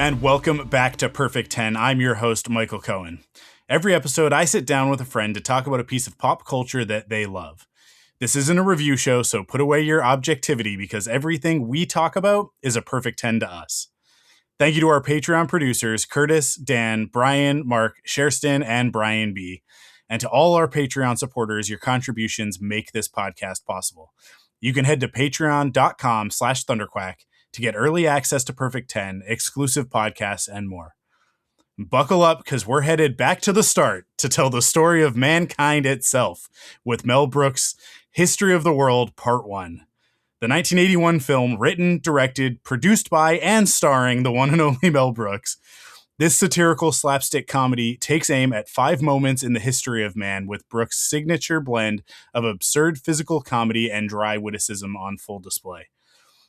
and welcome back to Perfect 10. I'm your host, Michael Cohen. Every episode, I sit down with a friend to talk about a piece of pop culture that they love. This isn't a review show, so put away your objectivity because everything we talk about is a perfect 10 to us. Thank you to our Patreon producers, Curtis, Dan, Brian, Mark, Sherston, and Brian B. And to all our Patreon supporters, your contributions make this podcast possible. You can head to patreon.com/thunderquack to get early access to Perfect 10, exclusive podcasts, and more. Buckle up, because we're headed back to the start to tell the story of mankind itself with Mel Brooks' History of the World, Part 1. The 1981 film, written, directed, produced by, and starring the one and only Mel Brooks. This satirical slapstick comedy takes aim at 5 moments in the history of man with Brooks' signature blend of absurd physical comedy and dry witticism on full display.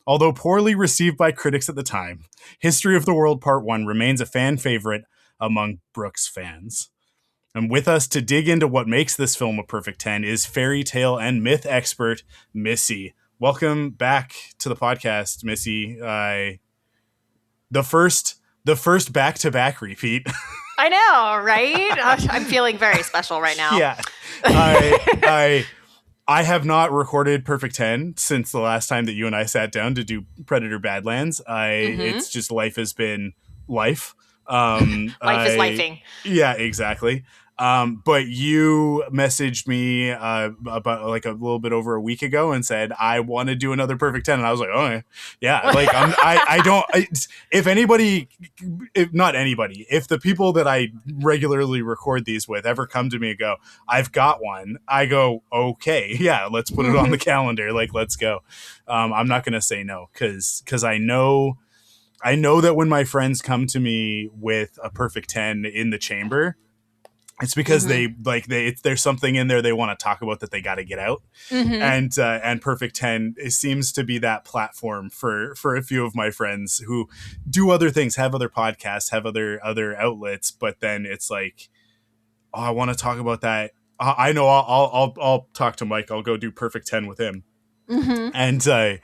Although poorly received by critics at the time, History of the World Part 1 remains a fan favorite among Brooks fans. And with us to dig into what makes this film a perfect 10 is fairy tale and myth expert, Missy. Welcome back to the podcast, Missy. The first back-to-back repeat. I know, right? I'm feeling very special right now. Yeah. I have not recorded Perfect 10 since the last time that you and I sat down to do Predator Badlands. It's just life has been life. Life is lifing. Yeah, exactly. But you messaged me about like a little bit over a week ago and said, I want to do another Perfect 10. And I was like, oh, yeah. Like, if the people that I regularly record these with ever come to me and go, I've got one, I go, okay, yeah, let's put it on the calendar. Like, let's go. I'm not going to say no because I know that when my friends come to me with a Perfect 10 in the chamber, it's because there's something in there they want to talk about that they got to get out. And Perfect 10 seems to be that platform for a few of my friends who do other things, have other podcasts, have other outlets, but then it's like, oh, I want to talk about that. I know I'll talk to Mike. I'll go do Perfect 10 with him. And so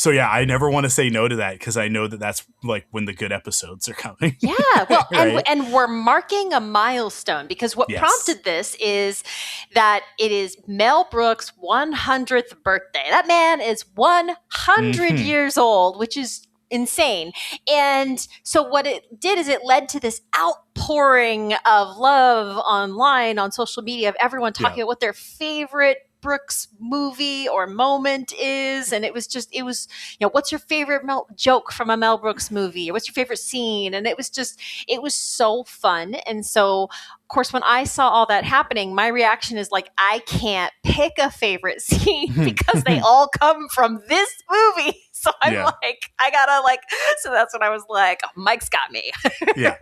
yeah, I never want to say no to that because I know that that's like when the good episodes are coming. Yeah, well, right? and we're marking a milestone because what prompted this is that it is Mel Brooks' 100th birthday. That man is 100 years old, which is insane. And so what it did is it led to this outpouring of love online on social media of everyone talking about what their favorite Brooks movie or moment is, and it was what's your favorite joke from a Mel Brooks movie, or what's your favorite scene? And it was so fun. And so of course when I saw all that happening, my reaction is like, I can't pick a favorite scene because they all come from this movie. So I'm like, I gotta so that's when I was like, Mike's got me. yeah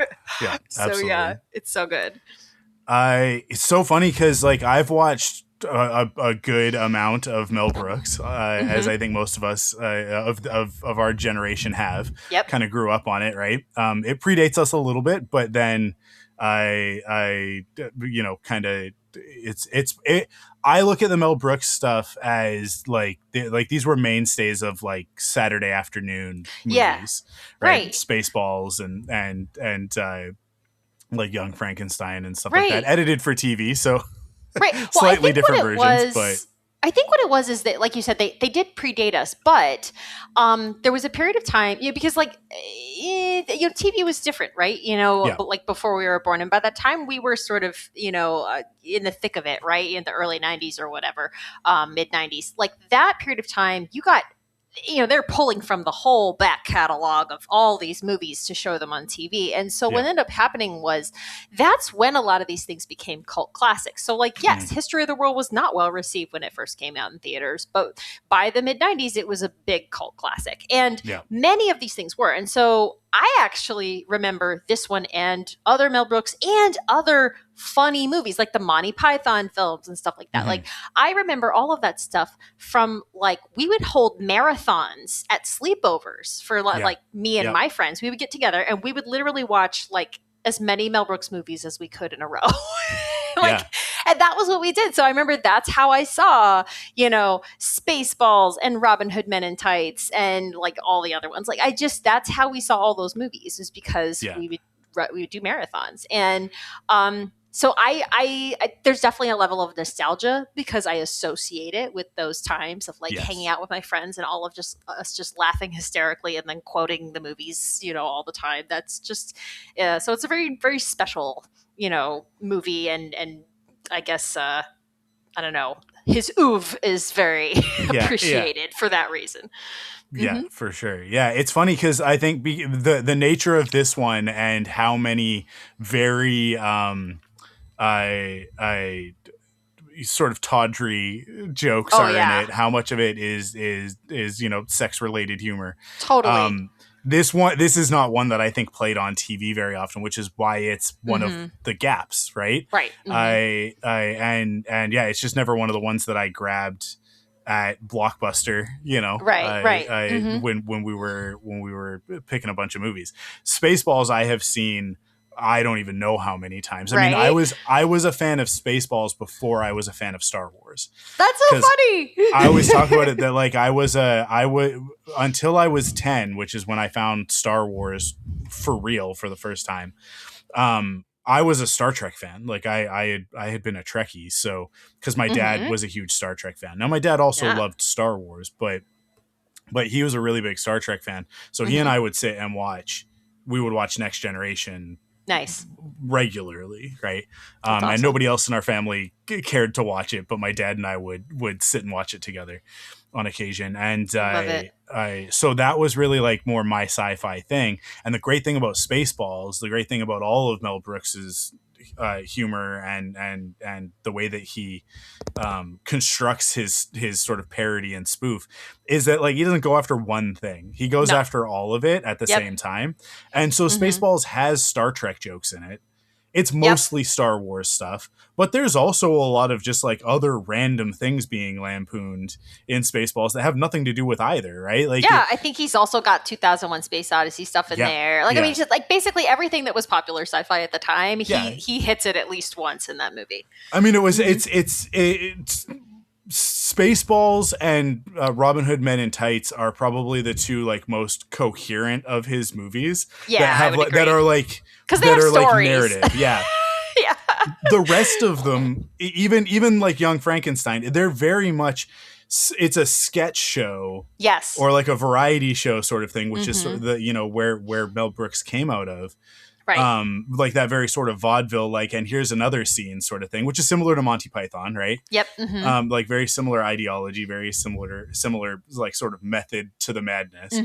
absolutely. So yeah, it's so good. It's so funny because like I've watched a good amount of Mel Brooks, as I think most of us of our generation have. Kind of grew up on it, right? It predates us a little bit, but then I kind of I look at the Mel Brooks stuff as like these were mainstays of like Saturday afternoon movies, right? Spaceballs and like Young Frankenstein and stuff like that, edited for TV. So. Right. Well, slightly different versions, but I think what it was is that, like you said, they did predate us, but there was a period of time, because TV was different, right? But like before we were born, and by that time we were sort of, in the thick of it, right? In the early 90s or whatever, mid 90s, like that period of time, you got. They're pulling from the whole back catalog of all these movies to show them on TV. And so what ended up happening was that's when a lot of these things became cult classics. So like, yes, History of the World was not well received when it first came out in theaters, but by the mid 90s, it was a big cult classic. And many of these things were. And so I actually remember this one and other Mel Brooks and other funny movies like the Monty Python films and stuff like that. Like I remember all of that stuff from like, we would hold marathons at sleepovers for like me and my friends. We would get together and we would literally watch like as many Mel Brooks movies as we could in a row. Like, and that was what we did. So I remember that's how I saw, Spaceballs and Robin Hood Men in Tights and like all the other ones. Like that's how we saw all those movies, was because we would do marathons. And so I there's definitely a level of nostalgia because I associate it with those times of like hanging out with my friends and all of us just laughing hysterically and then quoting the movies, all the time. That's just, so it's a very, very special, movie. And I guess, I don't know, his oeuvre is very appreciated for that reason. Yeah, for sure. Yeah, it's funny because I think the nature of this one and how many very I sort of tawdry jokes are in it. How much of it is sex related humor? Totally. This is not one that I think played on TV very often, which is why it's one of the gaps, right? Right. And it's just never one of the ones that I grabbed at Blockbuster, Right. When we were picking a bunch of movies. Spaceballs I have seen I don't even know how many times. I mean, I was a fan of Spaceballs before I was a fan of Star Wars. That's so funny. I always talk about it that like I would until I was 10, which is when I found Star Wars for real for the first time. I was a Star Trek fan. Like I had been a Trekkie, so because my dad was a huge Star Trek fan. Now my dad also loved Star Wars, but he was a really big Star Trek fan. So he and I would sit and watch. We would watch Next Generation. Nice. Regularly, right? Awesome. And nobody else in our family cared to watch it, but my dad and I would sit and watch it together on occasion. And so that was really like more my sci-fi thing. And the great thing about Spaceballs, the great thing about all of Mel Brooks's humor and the way that he constructs his sort of parody and spoof is that like he doesn't go after one thing. He goes after all of it at the same time. And so Spaceballs has Star Trek jokes in it. It's mostly Star Wars stuff, but there's also a lot of just like other random things being lampooned in Spaceballs that have nothing to do with either, right? Like, I think he's also got 2001 Space Odyssey stuff in there. Like, I mean, just like basically everything that was popular sci-fi at the time, he hits it at least once in that movie. I mean, it's Spaceballs and Robin Hood Men in Tights are probably the two like most coherent of his movies that are like because they have stories. Like narrative. Yeah. The rest of them, even like Young Frankenstein, they're very much, it's a sketch show. Yes. Or like a variety show sort of thing, which is sort of the, where Mel Brooks came out of. Right. Like that very sort of vaudeville, like, and here's another scene sort of thing, which is similar to Monty Python, right? Yep. Like very similar ideology, very similar like sort of method to the madness.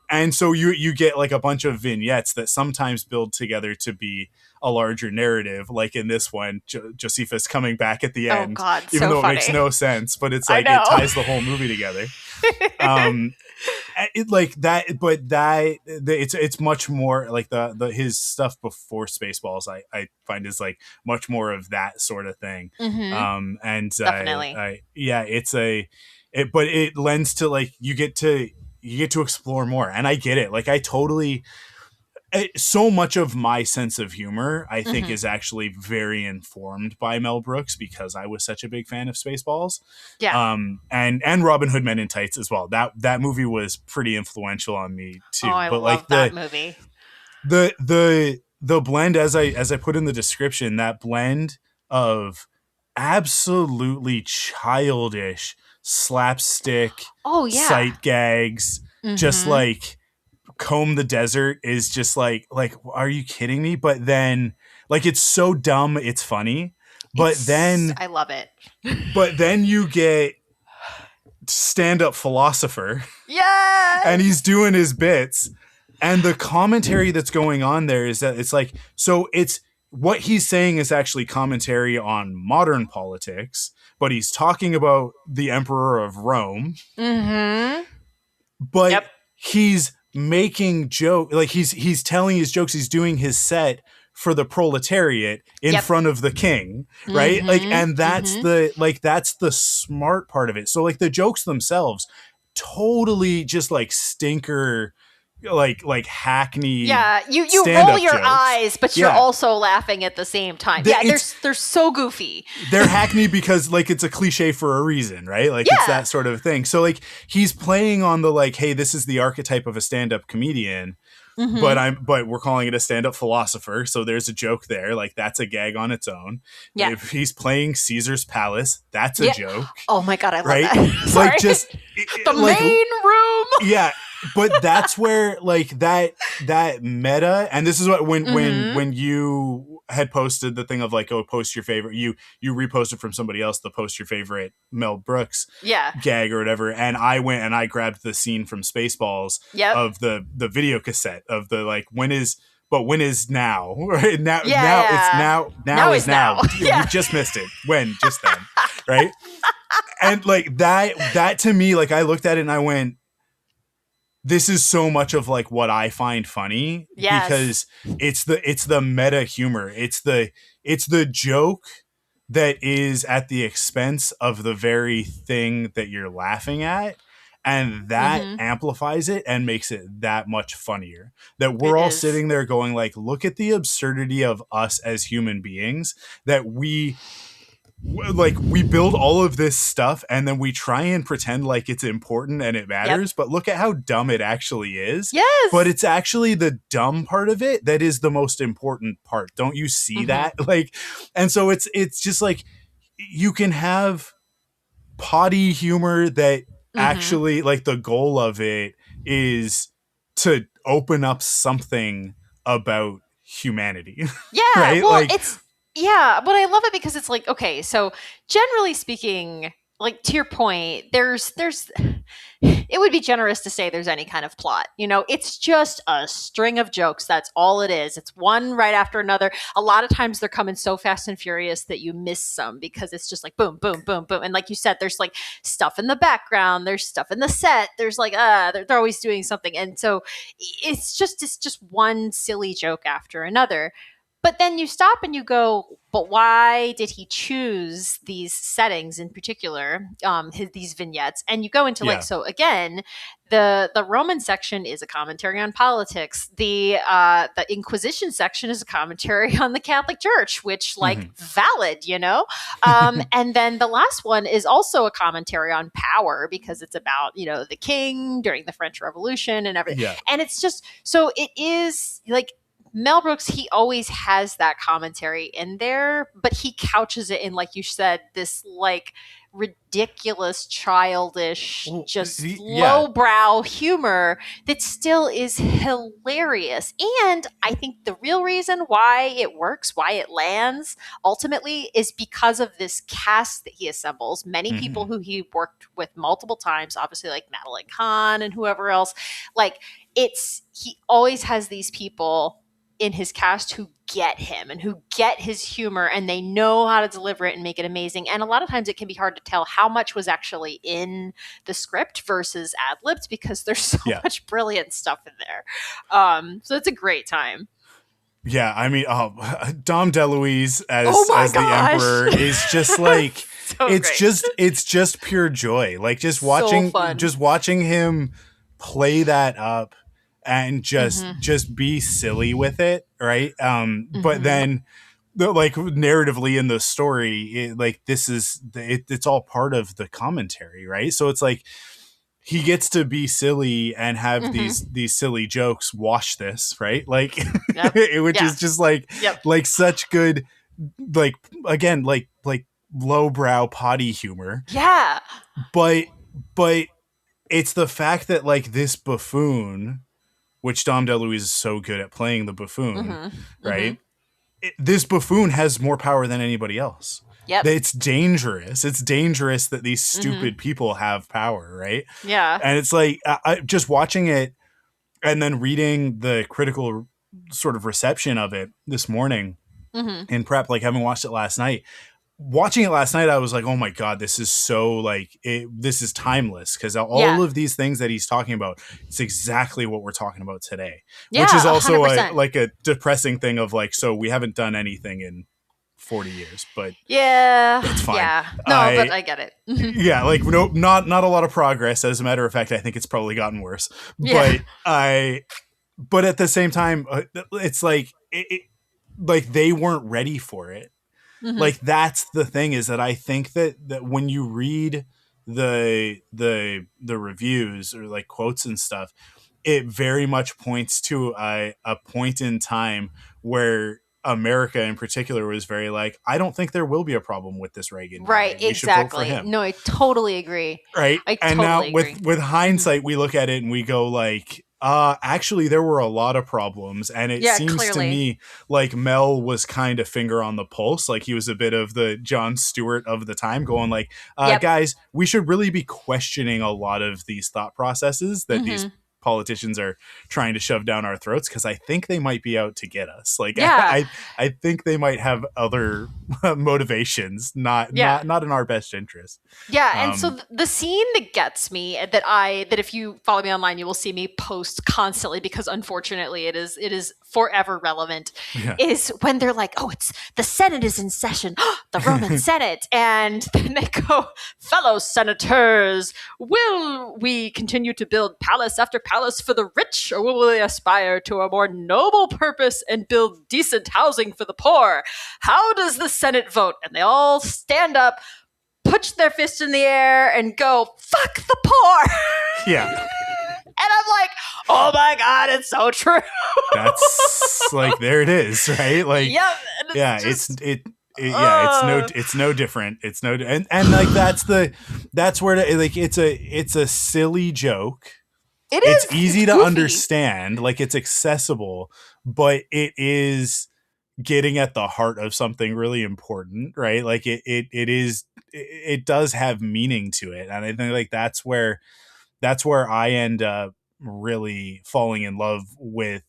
And so you get like a bunch of vignettes that sometimes build together to be a larger narrative. Like in this one, Josephus coming back at the end, even though it makes no sense, but it's like it ties the whole movie together. It like that, but it's much more like the his stuff before Spaceballs I find is like much more of that sort of thing. And definitely, but it lends to like you get to explore more, and I get it. Like I totally. So much of my sense of humor, I think, is actually very informed by Mel Brooks because I was such a big fan of Spaceballs. Yeah. And Robin Hood Men in Tights as well. That movie was pretty influential on me too. Oh, I love that movie. The blend, as I put in the description, that blend of absolutely childish slapstick, sight gags, just like Comb the Desert is just like are you kidding me? But then like it's so dumb it's funny, but then I love it. But then you get stand-up philosopher, and he's doing his bits, and the commentary that's going on there is that it's like, so it's what he's saying is actually commentary on modern politics, but he's talking about the Emperor of Rome. But he's making joke, like he's telling his jokes, he's doing his set for the proletariat in front of the king, right? Like, and that's that's the smart part of it. So like the jokes themselves totally just like stinker hackney. Yeah, you roll your jokes. eyes, but you're also laughing at the same time. They're so goofy. They're hackney because like it's a cliche for a reason, right? Like it's that sort of thing. So like he's playing on the like, hey, this is the archetype of a stand-up comedian. But we're calling it a stand-up philosopher, so there's a joke there. Like that's a gag on its own. Yeah. If he's playing Caesar's Palace, that's a joke. Oh my god, I love that. Like just the main room. Yeah. But that's where like that meta, and this is what when you had posted the thing of like, oh, post your favorite, you reposted from somebody else the post your favorite Mel Brooks gag or whatever, and I went and I grabbed the scene from Spaceballs of the video cassette of the like when is now, right? Now is now. You just missed it. When? Just then. Right? And like that to me, like I looked at it and I went, this is so much of like what I find funny because it's the meta humor. It's the joke that is at the expense of the very thing that you're laughing at. And that amplifies it and makes it that much funnier. That we're all sitting there going like, look at the absurdity of us as human beings, that we build all of this stuff and then we try and pretend like it's important and it matters, but look at how dumb it actually is. Yes. But it's actually the dumb part of it that is the most important part. Don't you see that? Like, and so it's just like, you can have potty humor that actually like the goal of it is to open up something about humanity. Yeah. Right? Well, like, but I love it because it's like, okay, so generally speaking, like to your point, there's it would be generous to say there's any kind of plot. You know, it's just a string of jokes. That's all it is. It's one right after another. A lot of times they're coming so fast and furious that you miss some because it's just like boom, boom, boom, boom. And like you said, there's like stuff in the background, there's stuff in the set, there's like they're always doing something. And so it's just one silly joke after another. But then you stop and you go, but why did he choose these settings in particular, these vignettes? And you go into like, so again, the Roman section is a commentary on politics. The Inquisition section is a commentary on the Catholic Church, which like valid, you know? And then the last one is also a commentary on power because it's about, you know, the king during the French Revolution and everything. Yeah. And it's just, so it is like, Mel Brooks, he always has that commentary in there, but he couches it in, like you said, this like ridiculous, childish, just lowbrow humor that still is hilarious. And I think the real reason why it works, why it lands ultimately is because of this cast that he assembles. Many people who he worked with multiple times, obviously like Madeline Kahn and whoever else, like he always has these people in his cast who get him and who get his humor and they know how to deliver it and make it amazing. And a lot of times it can be hard to tell how much was actually in the script versus ad-libbed because there's so much brilliant stuff in there. So it's a great time. Yeah, I mean, Dom DeLuise as the Emperor is just like so it's just pure joy. Like just watching him play that up and just be silly with it, right? But then, like narratively in the story, it's all part of the commentary, right? So it's like he gets to be silly and have these silly jokes. Wash this, right? Like, which is just like such good, like again, like lowbrow potty humor. Yeah, but it's the fact that like this buffoon, which Dom DeLuise is so good at playing the buffoon, right? This buffoon has more power than anybody else. Yep. It's dangerous. It's dangerous that these stupid people have power, right? Yeah. And it's like, I just watching it and then reading the critical sort of reception of it this morning in prep, like having watched it last night. Watching it last night, I was like, oh my God, this is so like, this is timeless because all of these things that he's talking about, it's exactly what we're talking about today, which is also like a depressing thing of like, so we haven't done anything in 40 years, but yeah, it's fine. Yeah, no, but I get it. Yeah, like no, not a lot of progress. As a matter of fact, I think it's probably gotten worse. Yeah. But at the same time, it's like like they weren't ready for it. Mm-hmm. Like that's the thing, is that I think that when you read the reviews or like quotes and stuff, it very much points to a point in time where America in particular was very like, I don't think there will be a problem with this Reagan guy. Right, We should vote for exactly. him. No, I totally agree. Right. I And totally now agree. with hindsight, we look at it and we go like, actually there were a lot of problems. And it seems clearly to me like Mel was kind of finger on the pulse. Like he was a bit of the Jon Stewart of the time, going like, guys, we should really be questioning a lot of these thought processes that these politicians are trying to shove down our throats, because I think they might be out to get us. Like I think they might have other motivations, not in our best interest. Yeah, and so the scene that gets me, that if you follow me online, you will see me post constantly, because unfortunately it is forever relevant, is when they're like, oh, it's the Senate is in session, the Roman Senate, and then they go, fellow senators, will we continue to build palace after palace for the rich, or will we aspire to a more noble purpose and build decent housing for the poor? How does the Senate vote? And they all stand up, put their fist in the air, and go, fuck the poor. Yeah. And I'm like, oh my God, it's so true. That's like, there it is, right? Like, it's no different. It's no, and like, that's where like, it's a silly joke. It's easy to understand, like it's accessible, but it is getting at the heart of something really important, right? Like it does have meaning to it. And I think like that's where I end up really falling in love with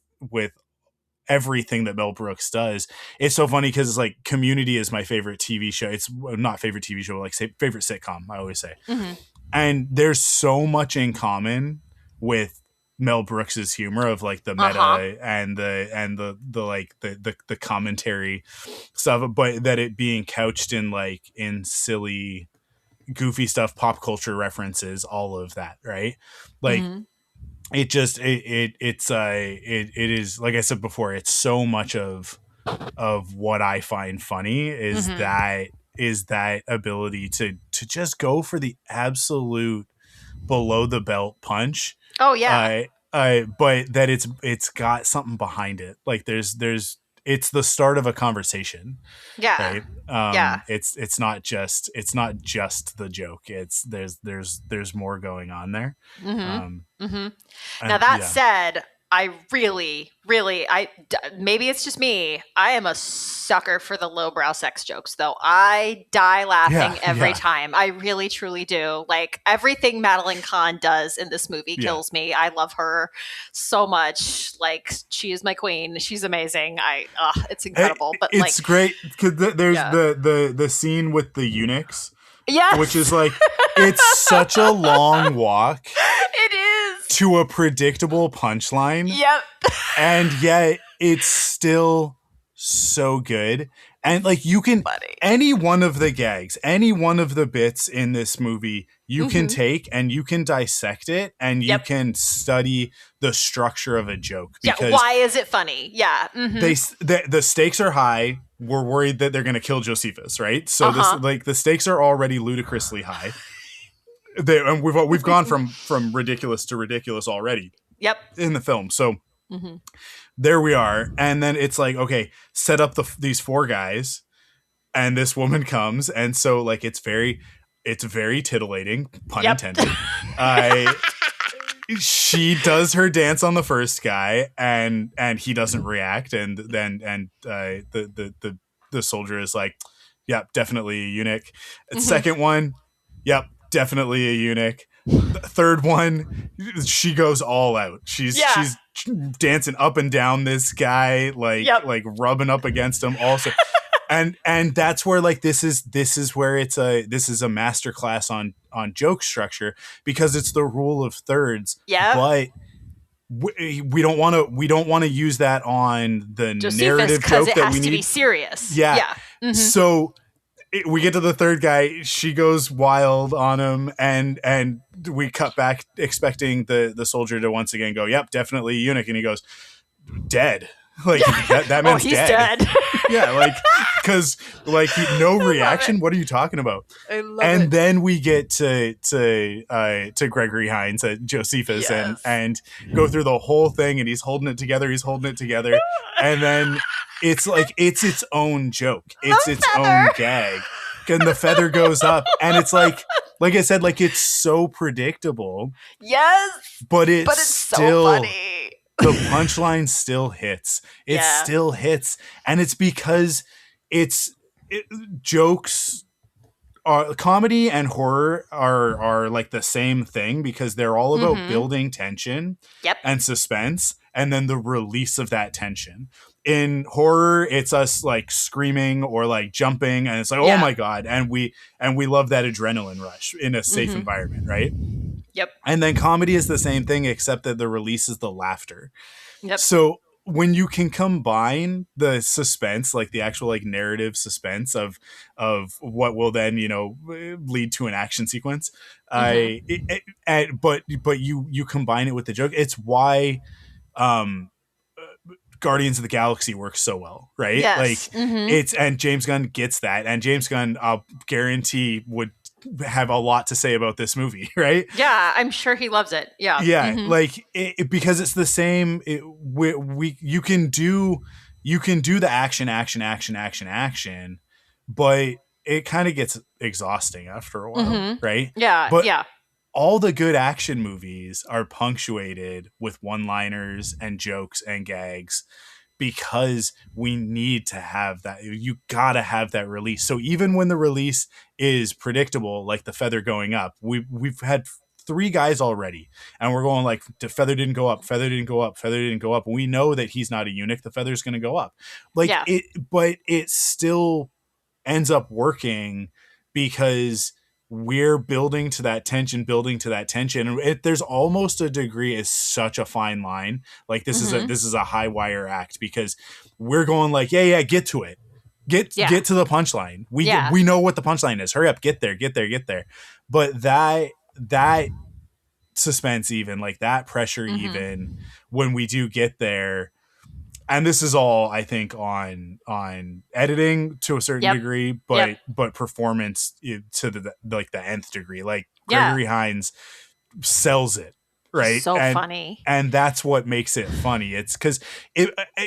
everything that Mel Brooks does. It's so funny because it's like Community is my favorite TV show. It's not favorite TV show, like favorite sitcom, I always say. And there's so much in common with Mel Brooks's humor of like the meta and the like the commentary stuff, but that it being couched in like in silly, goofy stuff, pop culture references, all of that, right? Like it just it is, like I said before, it's so much of what I find funny is that ability to just go for the absolute below the belt punch. Oh yeah. But that it's got something behind it. Like there's it's the start of a conversation. Yeah. Right? It's not just the joke. It's there's more going on there. Now that said, I really, maybe it's just me, I am a sucker for the lowbrow sex jokes, though. I die laughing every time. I really, truly do. Like, everything Madeline Kahn does in this movie kills me. I love her so much. Like, she is my queen. She's amazing. It's incredible. But it's great. There's the scene with the eunuchs. Yes. Which is like, it's such a long walk. It is. To a predictable punchline. Yep. And yet it's still so good. And like, you can, any one of the gags, any one of the bits in this movie, you can take and you can dissect it and you can study the structure of a joke. Because why is it funny? Yeah. The stakes are high. We're worried that they're going to kill Josephus, right? So this, like, the stakes are already ludicrously high. And we've gone from ridiculous to ridiculous already. Yep. In the film. So there we are. And then it's like, okay, set up these four guys, and this woman comes, and so like it's very titillating, pun intended. She does her dance on the first guy, and he doesn't react, and then the soldier is like, yep, definitely a eunuch. Second one, yep, definitely a eunuch. The third one, she goes all out. She's dancing up and down this guy, like rubbing up against him also. And that's where like this is where this is a masterclass on joke structure, because it's the rule of thirds. Yeah. But we don't want to use that on the Josephus, narrative joke it that has we need to be serious. Yeah. So we get to the third guy. She goes wild on him, and we cut back expecting the soldier to once again go, "Yep, definitely eunuch," and he goes, "Dead." Like that man's he's dead. Yeah, like because like no reaction. What are you talking about? I love and it. Then we get to Gregory Hines, Josephus, Yes. and go through the whole thing, and he's holding it together. And then it's like it's its own joke. It's its own gag, and the feather goes up, and it's like I said, like it's so predictable. Yes, but it's still so funny. The punchline still hits. It still hits, and it's because jokes. Comedy and horror are like the same thing because they're all about building tension and suspense, and then the release of that tension. In horror, it's us like screaming or like jumping, and it's like, oh my god, and we love that adrenaline rush in a safe environment, right? Yep. And then comedy is the same thing, except that the release is the laughter. Yep. So when you can combine the suspense, like the actual like narrative suspense of what will then lead to an action sequence, but you combine it with the joke. It's why Guardians of the Galaxy works so well, right? Yes. Like it's, and James Gunn gets that, and James Gunn, I'll guarantee, would have a lot to say about this movie, right? Yeah, I'm sure he loves it. Yeah. Like because it's the same. You can do the action, but it kind of gets exhausting after a while, right? Yeah, but yeah. All the good action movies are punctuated with one-liners and jokes and gags, because we need to have that. You gotta have that release. So even when the release is predictable, like the feather going up, we've had 3 guys already, and we're going like, the feather didn't go up, feather didn't go up, feather didn't go up. We know that he's not a eunuch. The feather's going to go up, like but it still ends up working because we're building to that tension. And there's almost a degree, is such a fine line. Like this is a high wire act, because we're going like, get to it. Get to the punchline. We know what the punchline is. Hurry up, get there. But that suspense, even like that pressure, even when we do get there, and this is all, I think, on editing to a certain degree, but performance to the nth degree. Like Gregory Hines sells it, right? So funny, and that's what makes it funny. It's because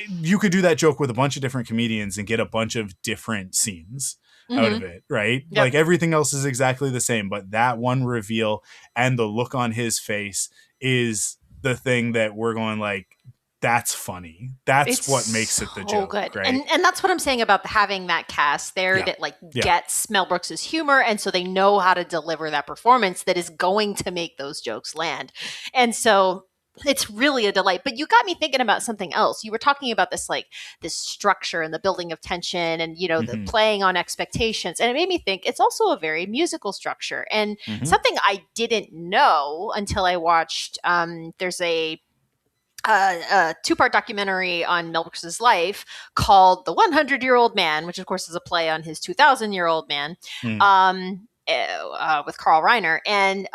you could do that joke with a bunch of different comedians and get a bunch of different scenes out of it, right? Like everything else is exactly the same, but that one reveal and the look on his face is the thing that we're going like, that's funny. It's what makes it the joke, good. Right? And that's what I'm saying about having that cast there that gets Mel Brooks's humor, and so they know how to deliver that performance that is going to make those jokes land. And so it's really a delight. But you got me thinking about something else. You were talking about this structure and the building of tension, and the playing on expectations, and it made me think it's also a very musical structure. And something I didn't know until I watched. There's a 2-part documentary on Mel Brooks's life called The 100-Year-Old Man, which of course is a play on his 2000-year-old man, with Carl Reiner. And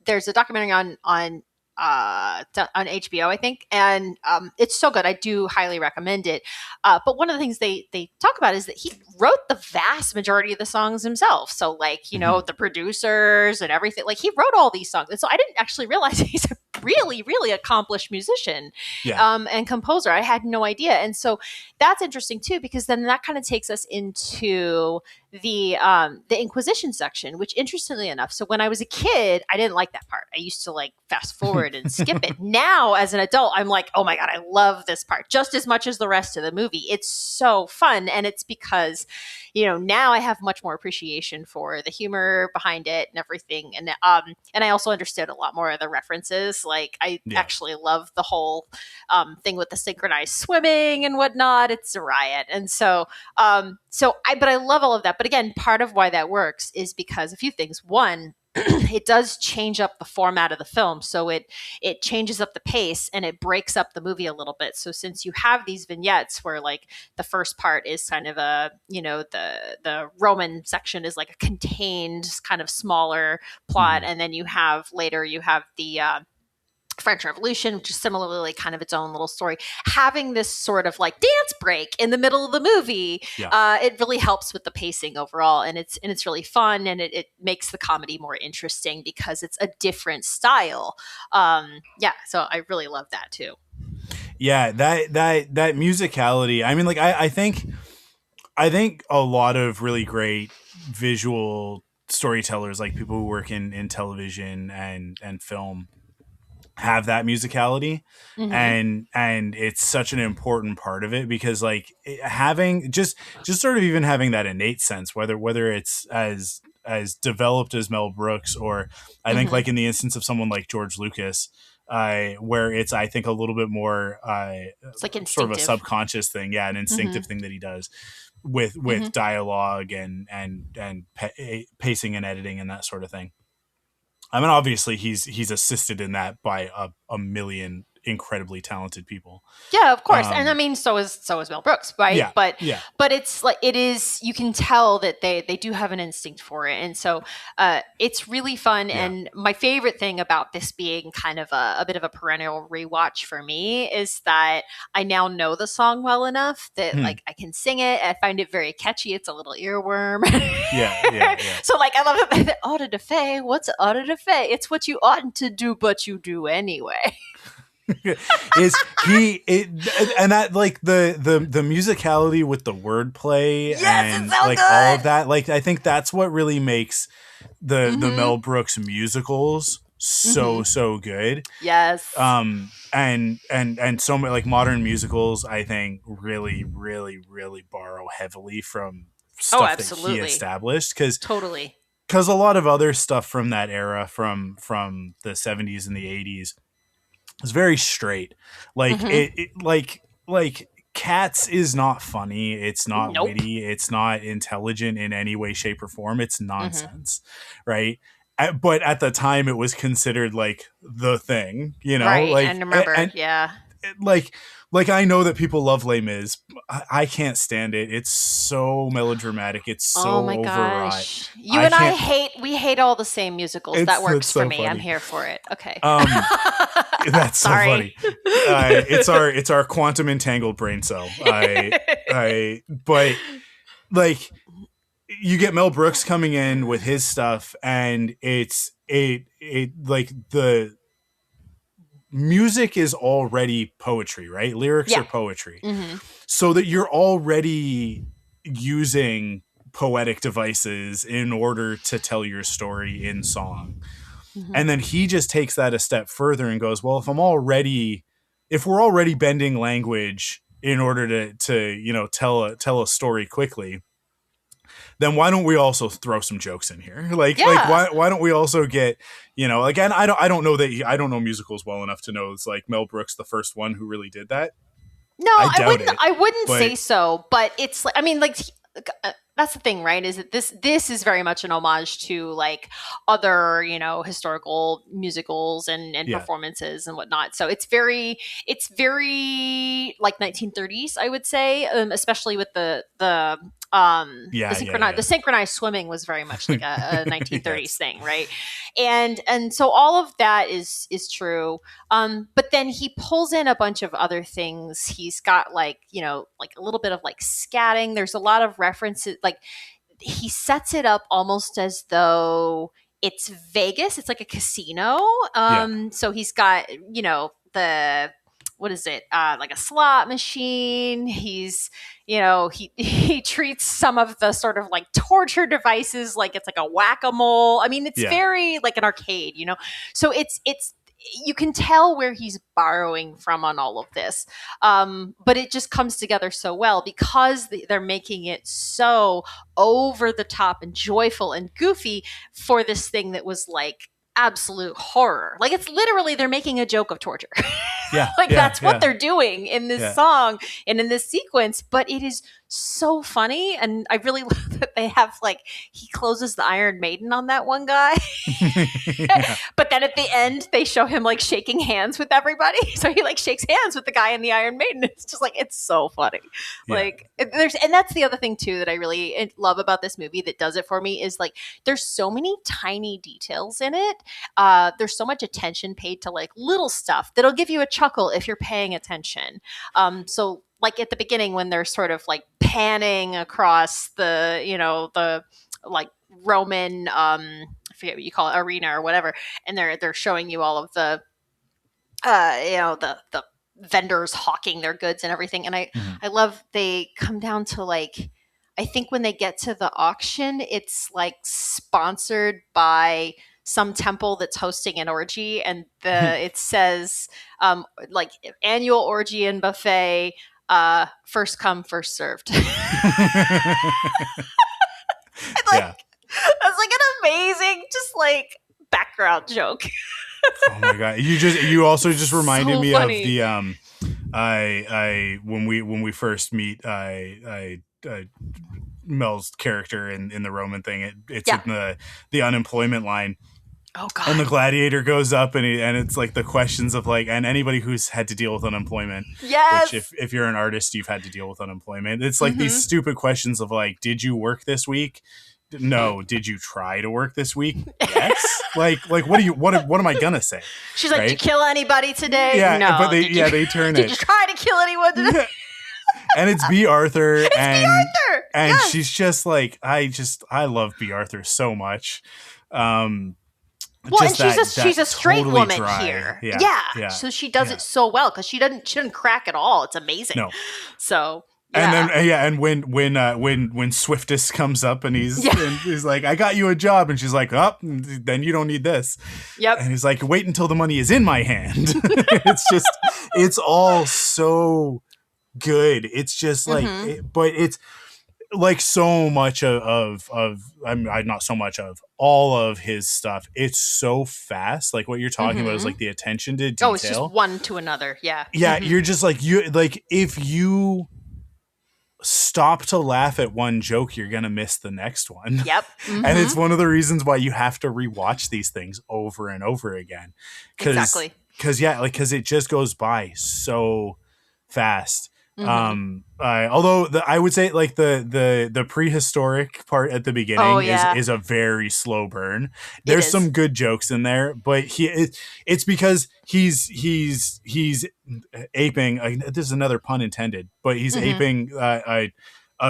there's a documentary on HBO, I think, and it's so good. I do highly recommend it. But one of the things they talk about is that he wrote the vast majority of the songs himself. So the producers and everything, he wrote all these songs. And so I didn't actually realize he's a really, really accomplished musician and composer. I had no idea. And so that's interesting too, because then that kind of takes us into the Inquisition section, which interestingly enough, so when I was a kid, I didn't like that part. I used to fast forward and skip it. Now as an adult, I'm like, oh my God, I love this part just as much as the rest of the movie. It's so fun. And it's because, now I have much more appreciation for the humor behind it and everything. And I also understood a lot more of the references. I actually love the whole thing with the synchronized swimming and whatnot. It's a riot. And so, but I love all of that. But again, part of why that works is because a few things. One, it does change up the format of the film. So it changes up the pace and it breaks up the movie a little bit. So since you have these vignettes where like the first part is kind of a, the Roman section is like a contained kind of smaller plot, and then you have the French Revolution, which is similarly kind of its own little story. Having this sort of like dance break in the middle of the movie, it really helps with the pacing overall, and it's really fun, and it makes the comedy more interesting because it's a different style. So I really love that too. Yeah, that musicality. I mean, like I think a lot of really great visual storytellers, like people who work in television and film, have that musicality, and it's such an important part of it, because like having just sort of even having that innate sense, whether it's as developed as Mel Brooks, or I think like in the instance of someone like George Lucas, where it's, I think, a little bit more it's like sort of a subconscious thing, an instinctive thing that he does with dialogue and pacing and editing and that sort of thing. I mean, obviously he's assisted in that by a million incredibly talented people. Yeah, of course. And I mean, so is Mel Brooks, right? Yeah, but it's like, it is, you can tell that they do have an instinct for it. And so it's really fun. Yeah. And my favorite thing about this being kind of a bit of a perennial rewatch for me is that I now know the song well enough that like I can sing it. I find it very catchy. It's a little earworm. Yeah. So like, I love it. Auto de fe. What's auto de fe? It's what you oughtn't to do, but you do anyway. Is and that, like, the musicality with the wordplay, and so like good. all of that, like I think that's what really makes the Mel Brooks musicals so good. Yes. And so many like modern musicals, I think, really borrow heavily from stuff that he established, because a lot of other stuff from that era, from the 70s and the 80s, it's very straight. Like like Cats is not funny. It's not witty. It's not intelligent in any way, shape, or form. It's nonsense, right? But at the time, it was considered like the thing, Right, like, and remember, like I know that people love Les Mis. I can't stand it. It's so melodramatic. It's so overwrought. Gosh. We hate all the same musicals. That works for me. Funny. I'm here for it. Okay. That's so funny. It's our quantum entangled brain cell. But like, you get Mel Brooks coming in with his stuff, and it's like the music is already poetry, right? Lyrics are poetry. So that you're already using poetic devices in order to tell your story in song. And then he just takes that a step further and goes, well, if we're already bending language in order to tell a story quickly, then why don't we also throw some jokes in here? Like why don't we also get, again, I don't know musicals well enough to know it's like Mel Brooks the first one who really did that. No, I wouldn't say so, but it's like, I mean, like, that's the thing, right? Is that this is very much an homage to like other, historical musicals and performances and whatnot. So it's very like 1930s, I would say, especially with the synchronized swimming was very much like a 1930s thing, right? And so all of that is true. But then he pulls in a bunch of other things. He's got like a little bit of like scatting. There's a lot of references. Like, he sets it up almost as though it's Vegas. It's like a casino. So he's got what is it? Like a slot machine. He's, he treats some of the sort of like torture devices like it's like a whack-a-mole. I mean, it's very like an arcade, So it's you can tell where he's borrowing from on all of this. But it just comes together so well because they're making it so over the top and joyful and goofy for this thing that was like absolute horror. Like, it's literally, they're making a joke of torture. Yeah. Like yeah, that's what yeah. they're doing in this song and in this sequence, but it is so funny. And I really love that they have like, he closes the Iron Maiden on that one guy. Yeah. But then at the end they show him like shaking hands with everybody. So he like shakes hands with the guy in the Iron Maiden. It's just like, it's so funny. Yeah. Like there's, and that's the other thing too that I really love about this movie that does it for me is like, there's so many tiny details in it. There's so much attention paid to like little stuff that'll give you a chuckle if you're paying attention. So like at the beginning when they're sort of like panning across the, you know, the like Roman, I forget what you call it, arena or whatever, and they're showing you all of the, you know, the vendors hawking their goods and everything. And I love they come down to like, I think when they get to the auction, it's like sponsored by some temple that's hosting an orgy, and it says like annual orgy and buffet, first come first served. Yeah. That's like an amazing just like background joke. Oh my god. You also just reminded So me funny. of the I when we first meet Mel's character in the Roman thing, it's in the unemployment line. Oh god. And the gladiator goes up and it's like the questions of like, and anybody who's had to deal with unemployment. Yes. Which if you're an artist, you've had to deal with unemployment. It's like these stupid questions of like, did you work this week? No. Did you try to work this week? Yes. like what am I gonna say? She's like, right? Did you kill anybody today? Yeah. No. But they turn Did you try to kill anyone today? And it's B. Arthur. It's B. Arthur. And yes. she's just like, I love B. Arthur so much. Well, and she's a straight totally woman dry. here. Yeah. So she does it so well because she doesn't crack at all. It's amazing. No. So yeah. And then when Swiftus comes up and he's like, I got you a job, and she's like, oh, then you don't need this. Yep. And he's like, wait until the money is in my hand. it's all so good. It's just like, but it's like so much of not so much of all of his stuff. It's so fast. Like what you're talking about is like the attention to detail. Oh, it's just one to another. Yeah. Yeah. You're just like, if you stop to laugh at one joke, you're gonna miss the next one. Yep. And it's one of the reasons why you have to rewatch these things over and over again. Exactly. Because it just goes by so fast. Although I would say like the prehistoric part at the beginning is a very slow burn. There's some good jokes in there, but it's because he's aping. This is another pun intended, but he's aping a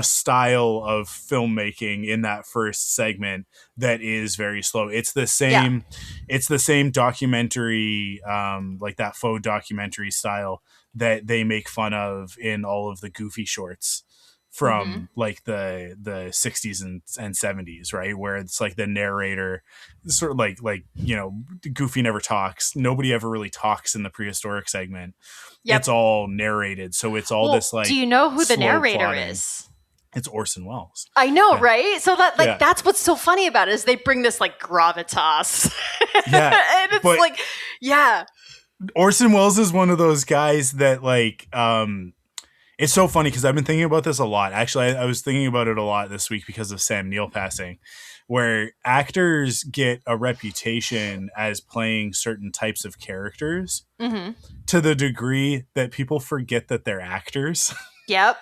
style of filmmaking in that first segment that is very slow. It's the same. Yeah. It's the same documentary, like that faux documentary style that they make fun of in all of the Goofy shorts from like the 60s and 70s, right? Where it's like the narrator sort of like, you know, Goofy never talks. Nobody ever really talks in the prehistoric segment. Yep. It's all narrated. So it's all this like, do you know who the narrator plotting. is? It's Orson Welles. I know, right? So that that's what's so funny about it is they bring this like gravitas. Yeah. And it's like, yeah. Orson Welles is one of those guys that like, it's so funny because I've been thinking about this a lot. Actually, I was thinking about it a lot this week because of Sam Neill passing, where actors get a reputation as playing certain types of characters to the degree that people forget that they're actors. Yep.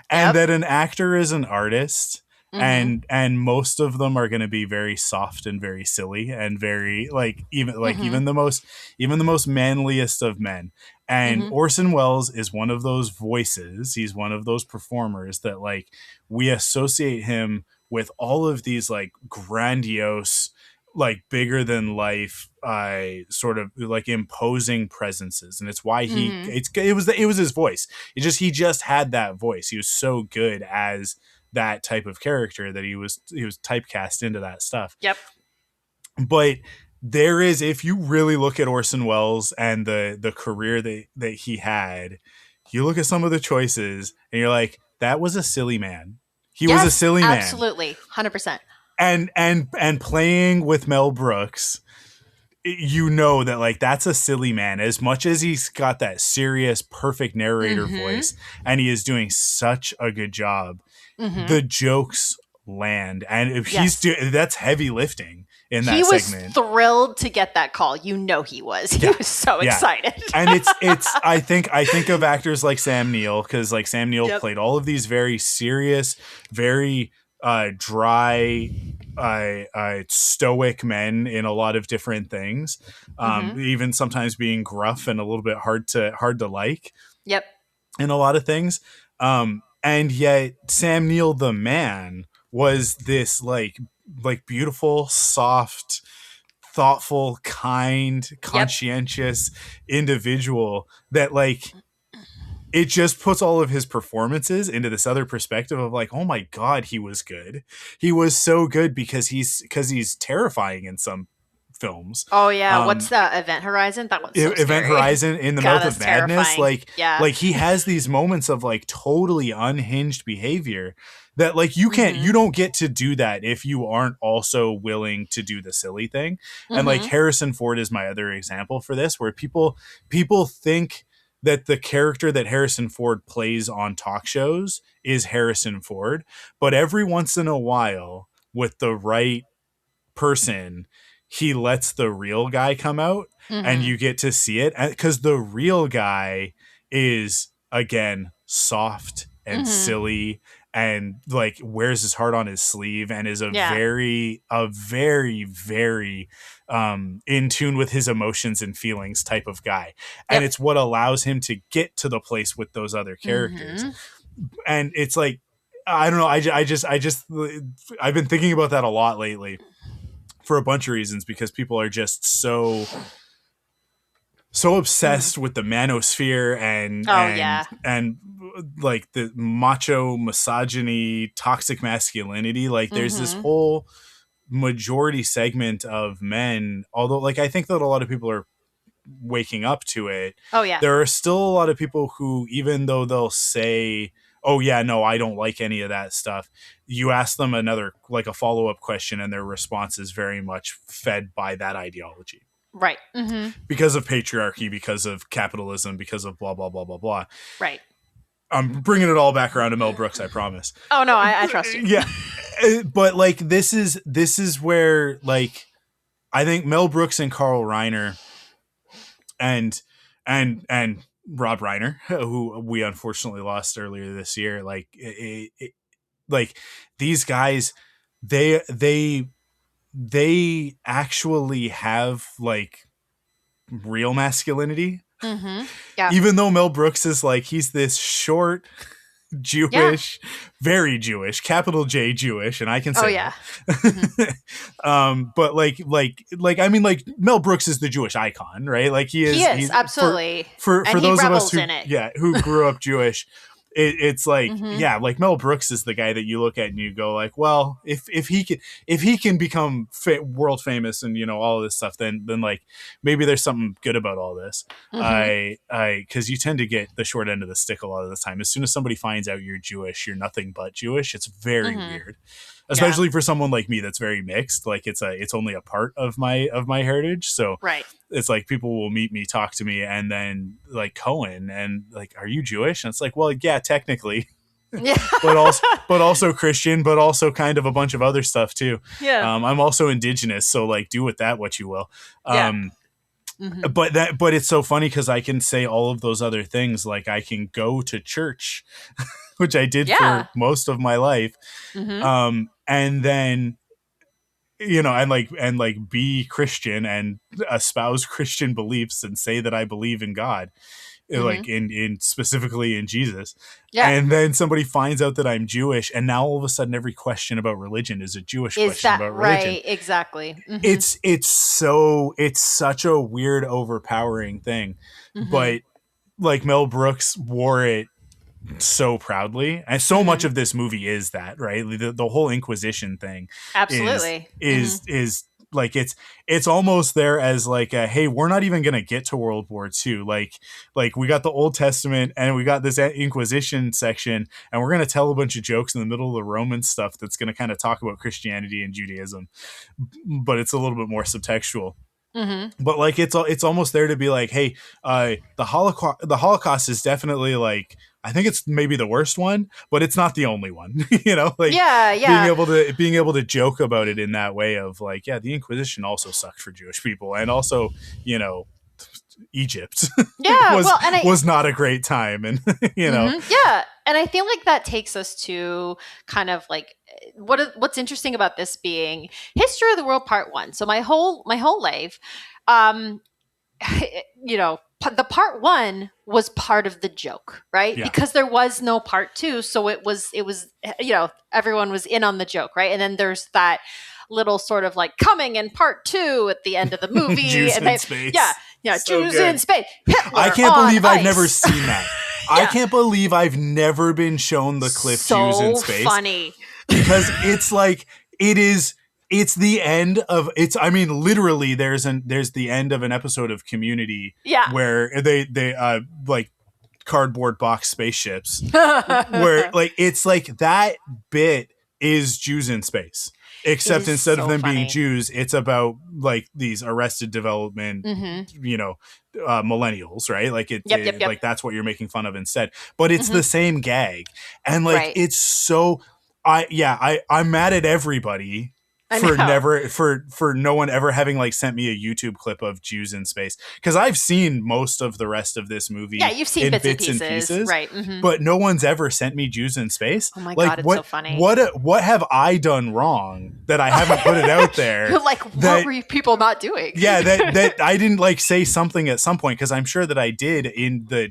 And that an actor is an artist. And most of them are going to be very soft and very silly and very even the most manliest of men. And Orson Welles is one of those voices. He's one of those performers that like we associate him with all of these like grandiose, like bigger than life, sort of like imposing presences. And it's why it was his voice. He just had that voice. He was so good as that type of character that he was typecast into that stuff. Yep. But there is, if you really look at Orson Welles and the career that he had, you look at some of the choices and you're like, that was a silly man. He was a silly man. Absolutely. 100%. And playing with Mel Brooks you know that like that's a silly man, as much as he's got that serious perfect narrator voice and he is doing such a good job. The jokes land, and if that's heavy lifting in that segment. He was thrilled to get that call. You know he was. He was so excited. And it's I think of actors like Sam Neill, because like Sam Neill played all of these very serious, very dry, stoic men in a lot of different things, even sometimes being gruff and a little bit hard to like. Yep. In a lot of things, and yet Sam Neill the man was this like beautiful, soft, thoughtful, kind, conscientious individual that like it just puts all of his performances into this other perspective of like, oh my God, he was good. He was so good because he's terrifying in some films. Oh yeah, what's the Event Horizon? That was so Event scary. Horizon, In the Mouth of Madness. Terrifying. Like he has these moments of like totally unhinged behavior that like you can't, you don't get to do that if you aren't also willing to do the silly thing. And like Harrison Ford is my other example for this, where people think that the character that Harrison Ford plays on talk shows is Harrison Ford, but every once in a while with the right person, he lets the real guy come out and you get to see it, because the real guy is again soft and silly and like wears his heart on his sleeve and is a very very in tune with his emotions and feelings type of guy. And it's what allows him to get to the place with those other characters. And it's like, I don't know, I've been thinking about that a lot lately, for a bunch of reasons, because people are just so obsessed with the manosphere and like the macho misogyny, toxic masculinity. Like there's this whole majority segment of men, although like I think that a lot of people are waking up to it. Oh yeah. There are still a lot of people who, even though they'll say, oh yeah, no, I don't like any of that stuff, you ask them another, like a follow-up question, and their response is very much fed by that ideology. Right. Because of patriarchy, because of capitalism, because of blah, blah, blah, blah, blah. Right. I'm bringing it all back around to Mel Brooks, I promise. Oh no, I trust you. Yeah. But like, this is where like, I think Mel Brooks and Carl Reiner and Rob Reiner, who we unfortunately lost earlier this year, like like these guys, they actually have like real masculinity. Yeah. Even though Mel Brooks is like, he's this short, Jewish, very Jewish, capital J Jewish, and I can say but like I mean, like Mel Brooks is the Jewish icon, right? Like he's absolutely for those of us who who grew up Jewish. It's like like Mel Brooks is the guy that you look at and you go like, well, if he can become world famous and, you know, all of this stuff, then like maybe there's something good about all this. Because you tend to get the short end of the stick a lot of the time. As soon as somebody finds out you're Jewish, you're nothing but Jewish. It's very weird, especially for someone like me that's very mixed. Like it's only a part of my heritage. So it's like people will meet me, talk to me, and then like, Cohen, and like, are you Jewish? And it's like, well, yeah, technically. but also Christian, but also kind of a bunch of other stuff too. I'm also indigenous, so like, do with that what you will. But it's so funny because I can say all of those other things. Like I can go to church, which I did for most of my life, and then, you know, and like be Christian and espouse Christian beliefs and say that I believe in God, like in specifically in Jesus. And then somebody finds out that I'm Jewish, and now all of a sudden every question about religion is a Jewish question about religion. Right, exactly. It's such a weird, overpowering thing. But like Mel Brooks wore it so proudly, and so much of this movie is that, right? The whole Inquisition thing absolutely is like, it's almost there as like a, hey, we're not even gonna get to World War II, like we got the Old Testament and we got this Inquisition section, and we're gonna tell a bunch of jokes in the middle of the Roman stuff that's gonna kind of talk about Christianity and Judaism, but it's a little bit more subtextual. But like it's almost there to be like, hey, the Holocaust is definitely like, I think it's maybe the worst one, but it's not the only one. Like being able to joke about it in that way of like, yeah, the Inquisition also sucked for Jewish people, and also Egypt was not a great time, and yeah, and I feel like that takes us to kind of like what's interesting about this being History of the World Part 1. So my whole life, the Part 1 was part of the joke, right? Yeah. Because there was no Part 2, so it was everyone was in on the joke, right? And then there's that little sort of like coming in Part 2 at the end of the movie. Jews in space. Yeah, so Jews in space. Hitler I can't believe ice. I've never seen that. Yeah. I can't believe I've never been shown the clip Jews in space. So funny. Because it's like, it's the end of literally there's the end of an episode of Community where they like cardboard box spaceships where like it's like that bit is Jews in space. Except instead of them being Jews, it's about like these Arrested Development, millennials, right? Like like that's what you're making fun of instead. But it's the same gag, and like it's so. I'm mad at everybody for no one ever having like sent me a YouTube clip of Jews in space, because I've seen most of the rest of this movie. Yeah, you've seen bits and pieces, right? But no one's ever sent me Jews in space. Oh my god, it's so funny. What have I done wrong that I haven't put it out there? Like, what were people not doing? Yeah, that I didn't like say something at some point, because I'm sure that I did in the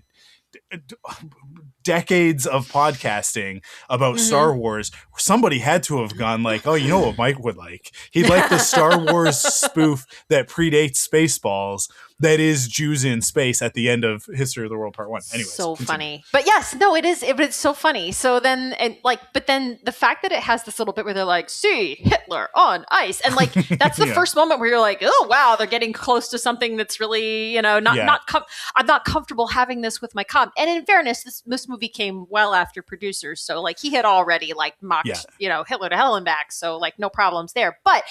decades of podcasting about Star Wars. Somebody had to have gone like, oh, you know what Mike would like? He'd like the Star Wars spoof that predates Spaceballs, that is Jews in space at the end of History of the World Part 1. Anyways, so funny. But yes, no, it is. It's so funny. So then, but then the fact that it has this little bit where they're like, see Hitler on ice, and like that's the first moment where you're like, oh wow, they're getting close to something that's really, I'm not comfortable having this with my comp. And in fairness, this movie came well after producers, so like he had already like mocked, Hitler to hell and back, so like no problems there. But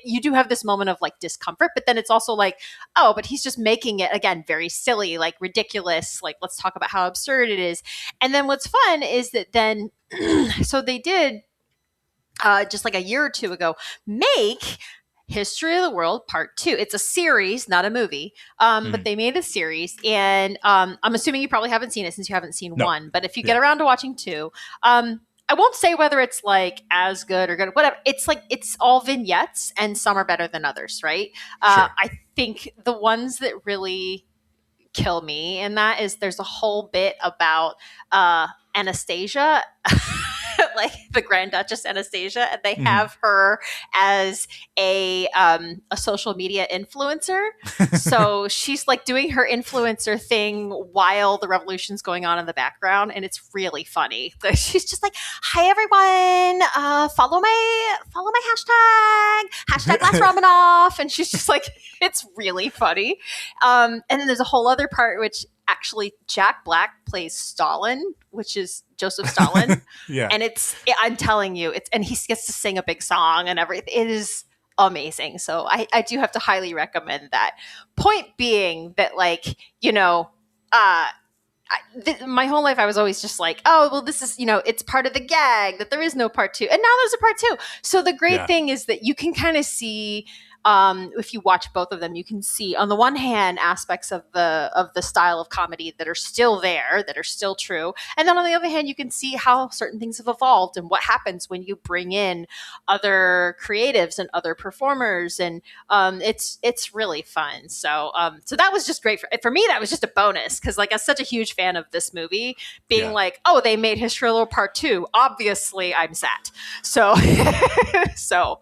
you do have this moment of like discomfort, but then it's also like, oh, but he's just making it again very silly, like ridiculous, like let's talk about how absurd it is. And then what's fun is that then so they did just like a year or two ago make History of the World Part 2. It's a series, not a movie, but they made a series, and I'm assuming you probably haven't seen it since you haven't seen 1, but if you get around to watching 2, I won't say whether it's like as good or good, whatever. It's like, it's all vignettes, and some are better than others, right? Sure. I think the ones that really kill me in that is there's a whole bit about Anastasia, like the Grand Duchess Anastasia, and they have her as a social media influencer. So she's like doing her influencer thing while the revolution's going on in the background, and it's really funny. She's just like, "Hi everyone, follow my hashtag Last Romanoff," and she's just like, it's really funny. And then there's a whole other part which actually Jack Black plays Stalin, which is Joseph Stalin. And I'm telling you, and he gets to sing a big song and everything. It is amazing. So I do have to highly recommend that. Point being that, like, my whole life I was always just like, oh, well, this is, it's part of the gag that there is no Part 2. And now there's a Part 2. So the great thing is that you can kind of see, if you watch both of them, you can see on the one hand aspects of the style of comedy that are still there, that are still true, and then on the other hand you can see how certain things have evolved and what happens when you bring in other creatives and other performers, and it's really fun. So that was just great for me. That was just a bonus, because like I'm such a huge fan of this movie, being like, oh, they made History of the World Part 2. Obviously, I'm sat. So so.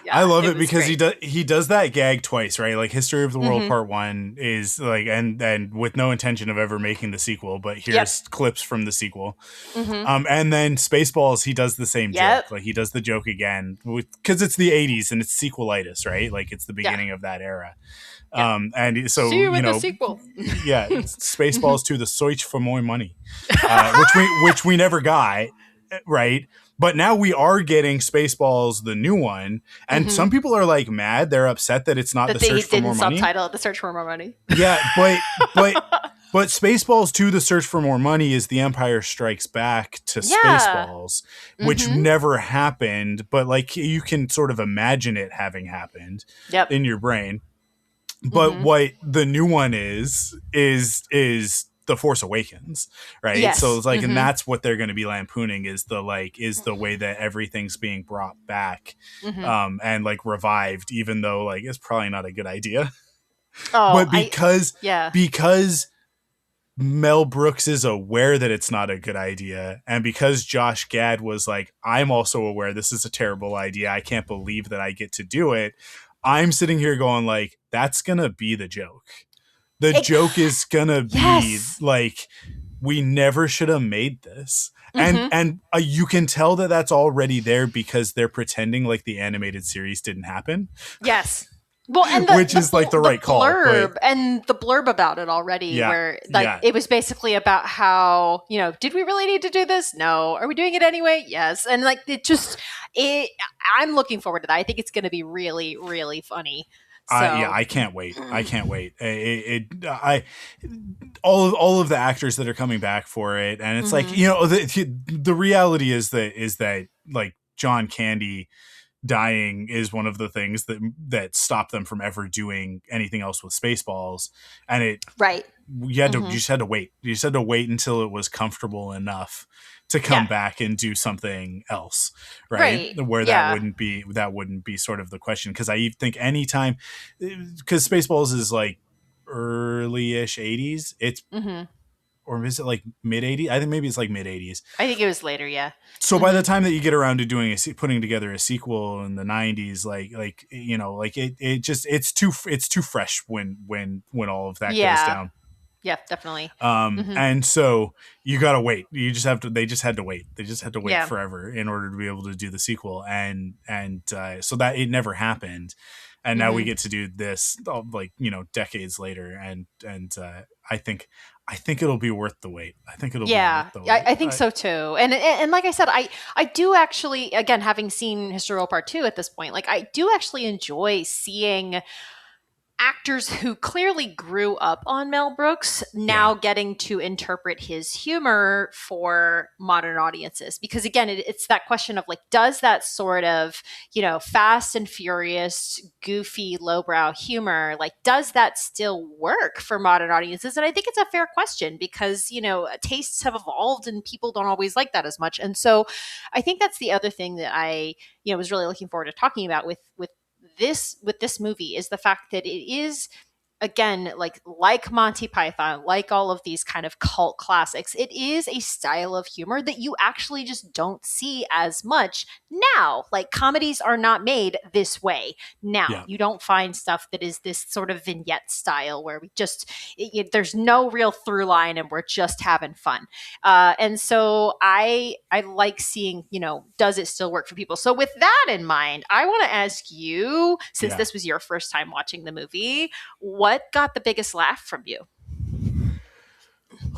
Yeah, I love it because he does that gag twice, right? Like History of the World Part 1 is like, and with no intention of ever making the sequel, but here's clips from the sequel. And then Spaceballs, he does the same joke. Like he does the joke again because it's the 80s and it's sequelitis, right? Like it's the beginning of that era. And so, see you in the sequel. Spaceballs to the Search for More Money, which we never got, right? But now we are getting Spaceballs, the new one, and some people are like mad. They're upset that it's not that the Search for More Money. Subtitle The Search for More Money. Yeah, but Spaceballs 2, The Search for More Money is The Empire Strikes Back to Spaceballs, which never happened, but like you can sort of imagine it having happened in your brain. But what the new one is The Force Awakens, right? Yes. So it's like, and that's what they're going to be lampooning is the way that everything being brought back, and like revived, even though like it's probably not a good idea. But because Mel Brooks is aware that it's not a good idea, and because Josh Gad was like, I'm also aware this is a terrible idea, I can't believe that I get to do it, I'm sitting here going like, that's gonna be the joke. The joke is gonna be like, we never should have made this. And you can tell that that's already there because they're pretending like the animated series didn't happen. Yes. Well, and which is like the right call. And the blurb about it already, where like it was basically about how, you know, did we really need to do this? No. Are we doing it anyway? Yes. And like I'm looking forward to that. I think it's going to be really, really funny. So. I can't wait. All of the actors that are coming back for it, and it's like, you know, the reality is that like John Candy dying is one of the things that stopped them from ever doing anything else with Spaceballs, and you just had to wait. You just had to wait until it was comfortable enough to come back and do something else, right? Where that wouldn't be sort of the question, because I think anytime, because Spaceballs is like early-ish 80s, it's or is it like mid 80s? I think maybe it's like mid 80s. I think it was later, yeah. So by the time that you get around to putting together a sequel in the 90s, like you know, like it's too fresh when all of that goes down. Yeah, definitely. And so you gotta wait. They just had to wait. They just had to wait forever in order to be able to do the sequel, and so that it never happened. And now we get to do this, like, you know, decades later, and I think it'll be worth the wait. I think it'll be worth the wait. I think so too. And like I said, I do actually, again, having seen History Roll Part 2 at this point, like I do actually enjoy seeing actors who clearly grew up on Mel Brooks now getting to interpret his humor for modern audiences. Because again, it's that question of like, does that sort of, you know, fast and furious, goofy, lowbrow humor, like, does that still work for modern audiences? And I think it's a fair question because, you know, tastes have evolved and people don't always like that as much. And so I think that's the other thing that I, you know, was really looking forward to talking about with this movie is the fact that it is, again, like Monty Python, like all of these kind of cult classics, it is a style of humor that you actually just don't see as much now. Like, comedies are not made this way now. Yeah. You don't find stuff that is this sort of vignette style where we just, there's no real through line and we're just having fun. And so I like seeing, you know, does it still work for people? So with that in mind, I want to ask you, since this was your first time watching the movie, what got the biggest laugh from you?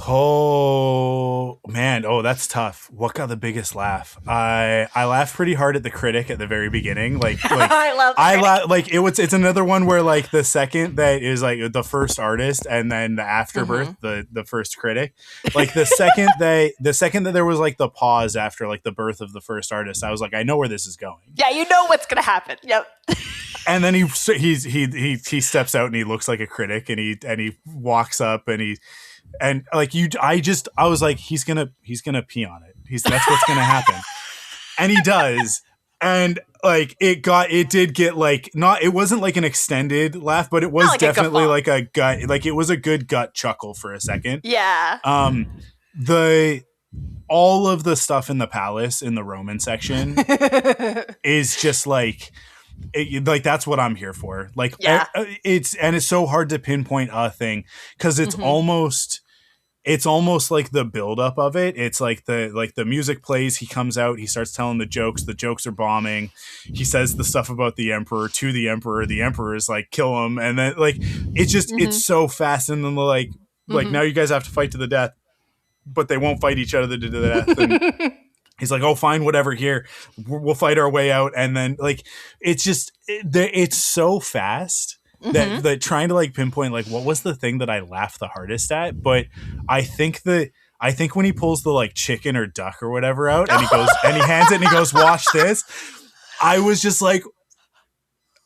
Oh man, that's tough. What got the biggest laugh? I laughed pretty hard at the critic at the very beginning. Like it's another one where like the second that is like the first artist and then the afterbirth, the first critic. Like the second that there was like the pause after like the birth of the first artist, I was like, I know where this is going. Yeah, you know what's gonna happen. Yep. And then he steps out and he looks like a critic and he walks up and I was like, he's gonna pee on it. That's what's gonna happen. And he does. And like it did get like, it wasn't like an extended laugh, but it was like definitely like a gut, like it was a good gut chuckle for a second. Yeah. All of the stuff in the palace in the Roman section is just like, that's what I'm here for. Like, it's so hard to pinpoint a thing because it's almost like the buildup of it. It's like the music plays, he comes out, he starts telling the jokes are bombing, he says the stuff about the emperor to the emperor is like, kill him, and then like it's just it's so fast, and then like now you guys have to fight to the death, but they won't fight each other to the death. he's like, oh, fine, whatever, here, we'll fight our way out. And then like, it's just, it's so fast that trying to like pinpoint like what was the thing that I laughed the hardest at. But I think when he pulls the like chicken or duck or whatever out and he goes and he hands it and he goes, watch this. I was just like,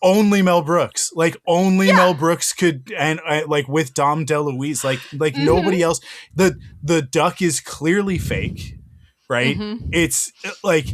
only Mel Brooks, like only Mel Brooks could, and like with Dom DeLuise, like nobody else. The duck is clearly fake, right? It's like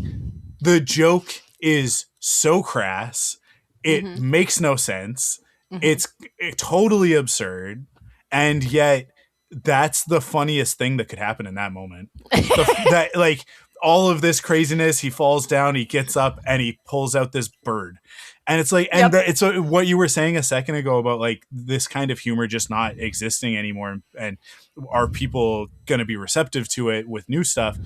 the joke is so crass, it makes no sense. It's totally absurd, and yet that's the funniest thing that could happen in that moment. That like all of this craziness, he falls down, he gets up, and he pulls out this bird. And it's like, and it's what you were saying a second ago about like this kind of humor just not existing anymore. And are people going to be receptive to it with new stuff?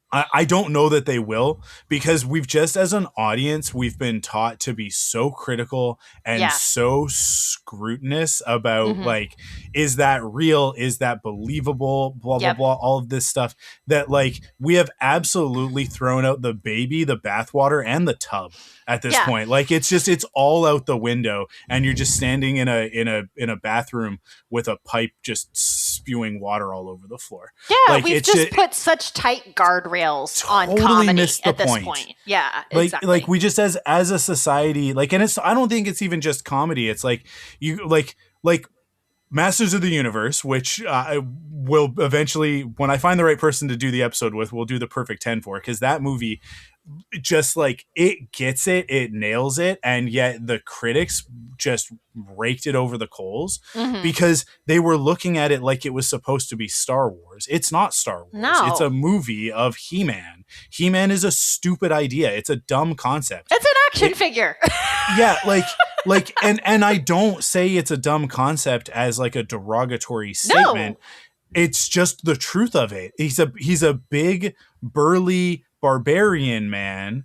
I don't know that they will, because we've just, as an audience, we've been taught to be so critical and so scrutinous about like, is that real? Is that believable? Blah, blah, blah, all of this stuff that like we have absolutely thrown out the baby, the bathwater, and the tub at this point. Like it's just, it's all out the window, and you're just standing in a bathroom with a pipe just spewing water all over the floor. Yeah, like, we've just put such tight guardrails on comedy at this point. Yeah, like, exactly. Like we just as a society, like, and it's, I don't think it's even just comedy. It's like you like Masters of the Universe, which I will eventually, when I find the right person to do the episode with, we'll do the perfect 10 for, because that movie just like it gets it, it nails it, and yet the critics just raked it over the coals because they were looking at it like it was supposed to be Star Wars. It's not Star Wars. No. It's a movie of He-Man. He-Man is a stupid idea. It's a dumb concept. It's an action figure. Yeah, like and I don't say it's a dumb concept as like a derogatory statement. No. It's just the truth of it. He's a big burly barbarian man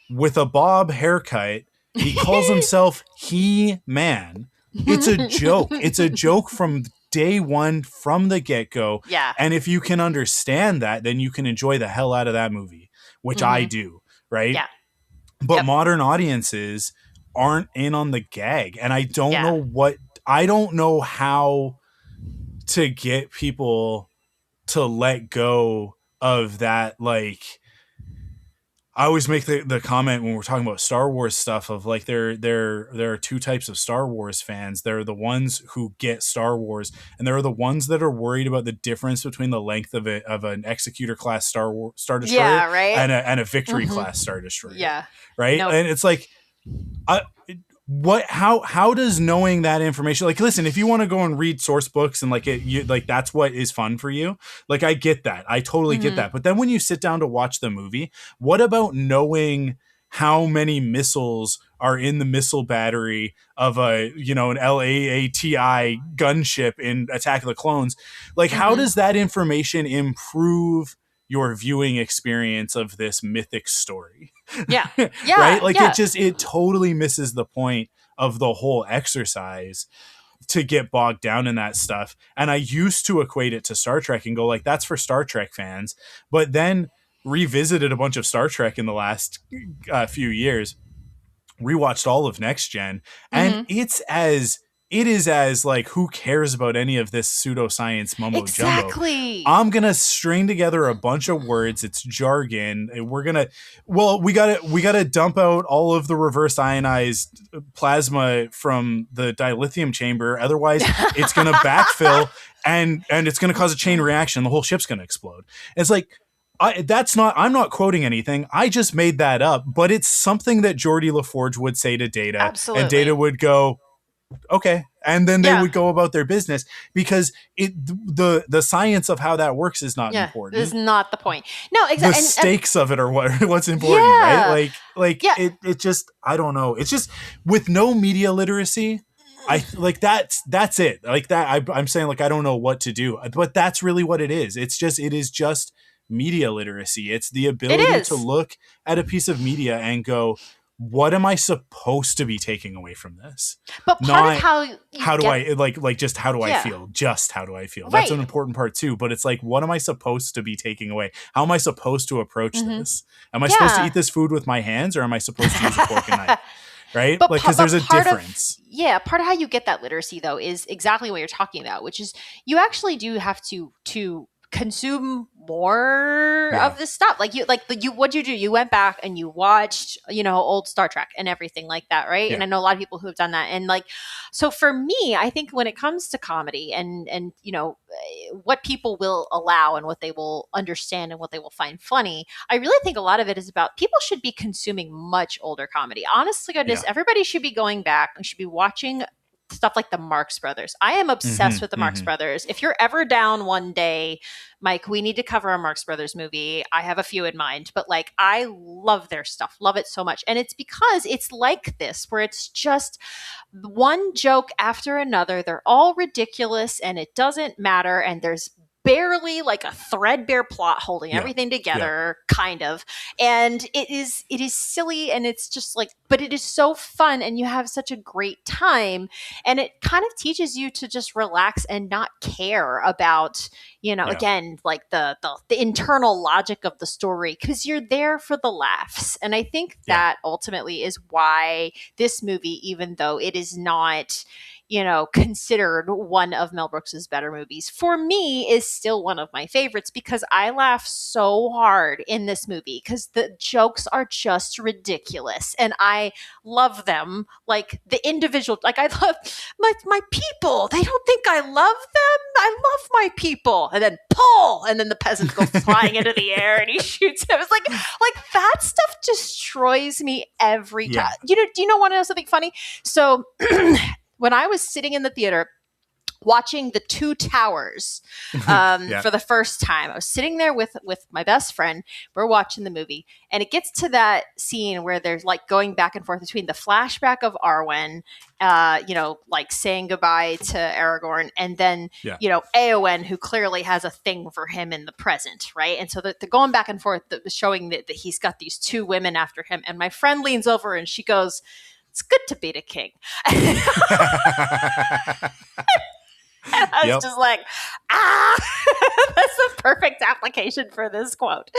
with a bob haircut. He calls himself He-Man. It's a joke. It's a joke from day one, from the get-go. Yeah. And if you can understand that, then you can enjoy the hell out of that movie, which I do, right? Yeah. But modern audiences aren't in on the gag. And I don't know how to get people to let go of that. Like, I always make the comment when we're talking about Star Wars stuff of like there are two types of Star Wars fans. There are the ones who get Star Wars, and there are the ones that are worried about the difference between the length of an Executor class Star Destroyer and a Victory class Star Destroyer. Yeah. Right? Nope. And it's like how does knowing that information, like, listen, if you want to go and read source books and like that's what is fun for you, like I get that, I totally get that, but then when you sit down to watch the movie, what about knowing how many missiles are in the missile battery of an LAATI gunship in Attack of the Clones? Like, how does that information improve your viewing experience of this mythic story? Yeah. Right? Like it totally misses the point of the whole exercise to get bogged down in that stuff. And I used to equate it to Star Trek and go like, that's for Star Trek fans. But then revisited a bunch of Star Trek in the last few years, rewatched all of Next Gen, and it is as like, who cares about any of this pseudoscience mumbo jumbo? I'm gonna string together a bunch of words. It's jargon. We gotta dump out all of the reverse ionized plasma from the dilithium chamber. Otherwise, it's gonna backfill and it's gonna cause a chain reaction. The whole ship's gonna explode. It's like, I'm not quoting anything. I just made that up, but it's something that Geordi LaForge would say to Data. Absolutely. And Data would go, okay, and then they would go about their business, because the science of how that works is not important. Is not the point. No, exactly. The stakes of it are what's important, right? It just, I don't know. It's just, with no media literacy, I like that's it. Like that, I'm saying, like, I don't know what to do, but that's really what it is. It is just media literacy. It's the ability to look at a piece of media and go, what am I supposed to be taking away from this? But part of how do I just how do I feel? Just how do I feel? That's an important part too. But it's like, what am I supposed to be taking away? How am I supposed to approach this? Am I supposed to eat this food with my hands, or am I supposed to use a fork and knife? Right? But because there's a difference. Part of how you get that literacy, though, is exactly what you're talking about, which is you actually do have to consume more of this stuff. What'd you do? You went back and you watched, old Star Trek and everything like that, right? And I know a lot of people who have done that. And so for me, I think when it comes to comedy and what people will allow and what they will understand and what they will find funny, I really think a lot of it is about people should be consuming much older comedy. Honestly, goodness, everybody should be going back and should be watching stuff like the Marx Brothers. I am obsessed with the Marx Brothers. If you're ever down one day, Mike, we need to cover a Marx Brothers movie. I have a few in mind, but I love their stuff. Love it so much. And it's because it's like this, where it's just one joke after another. They're all ridiculous and it doesn't matter. And there's barely a threadbare plot holding everything together, kind of. And it is silly, and it's just but it is so fun, and you have such a great time. And it kind of teaches you to just relax and not care about, again, the internal logic of the story, because you're there for the laughs. And I think that ultimately is why this movie, even though it is not considered one of Mel Brooks's better movies, for me is still one of my favorites, because I laugh so hard in this movie because the jokes are just ridiculous and I love them. The individual, I love my people. They don't think I love them. I love my people. And then pull, and then the peasants go flying into the air and he shoots him. It's like that stuff destroys me every time. Do you want to know something funny? So when I was sitting in the theater watching The Two Towers for the first time, I was sitting there with my best friend. We're watching the movie, and it gets to that scene where there's going back and forth between the flashback of Arwen, saying goodbye to Aragorn, and then Eowyn, who clearly has a thing for him in the present, right? And so they're going back and forth, showing that he's got these two women after him. And my friend leans over and she goes, "It's good to be the king." And I was just that's the perfect application for this quote.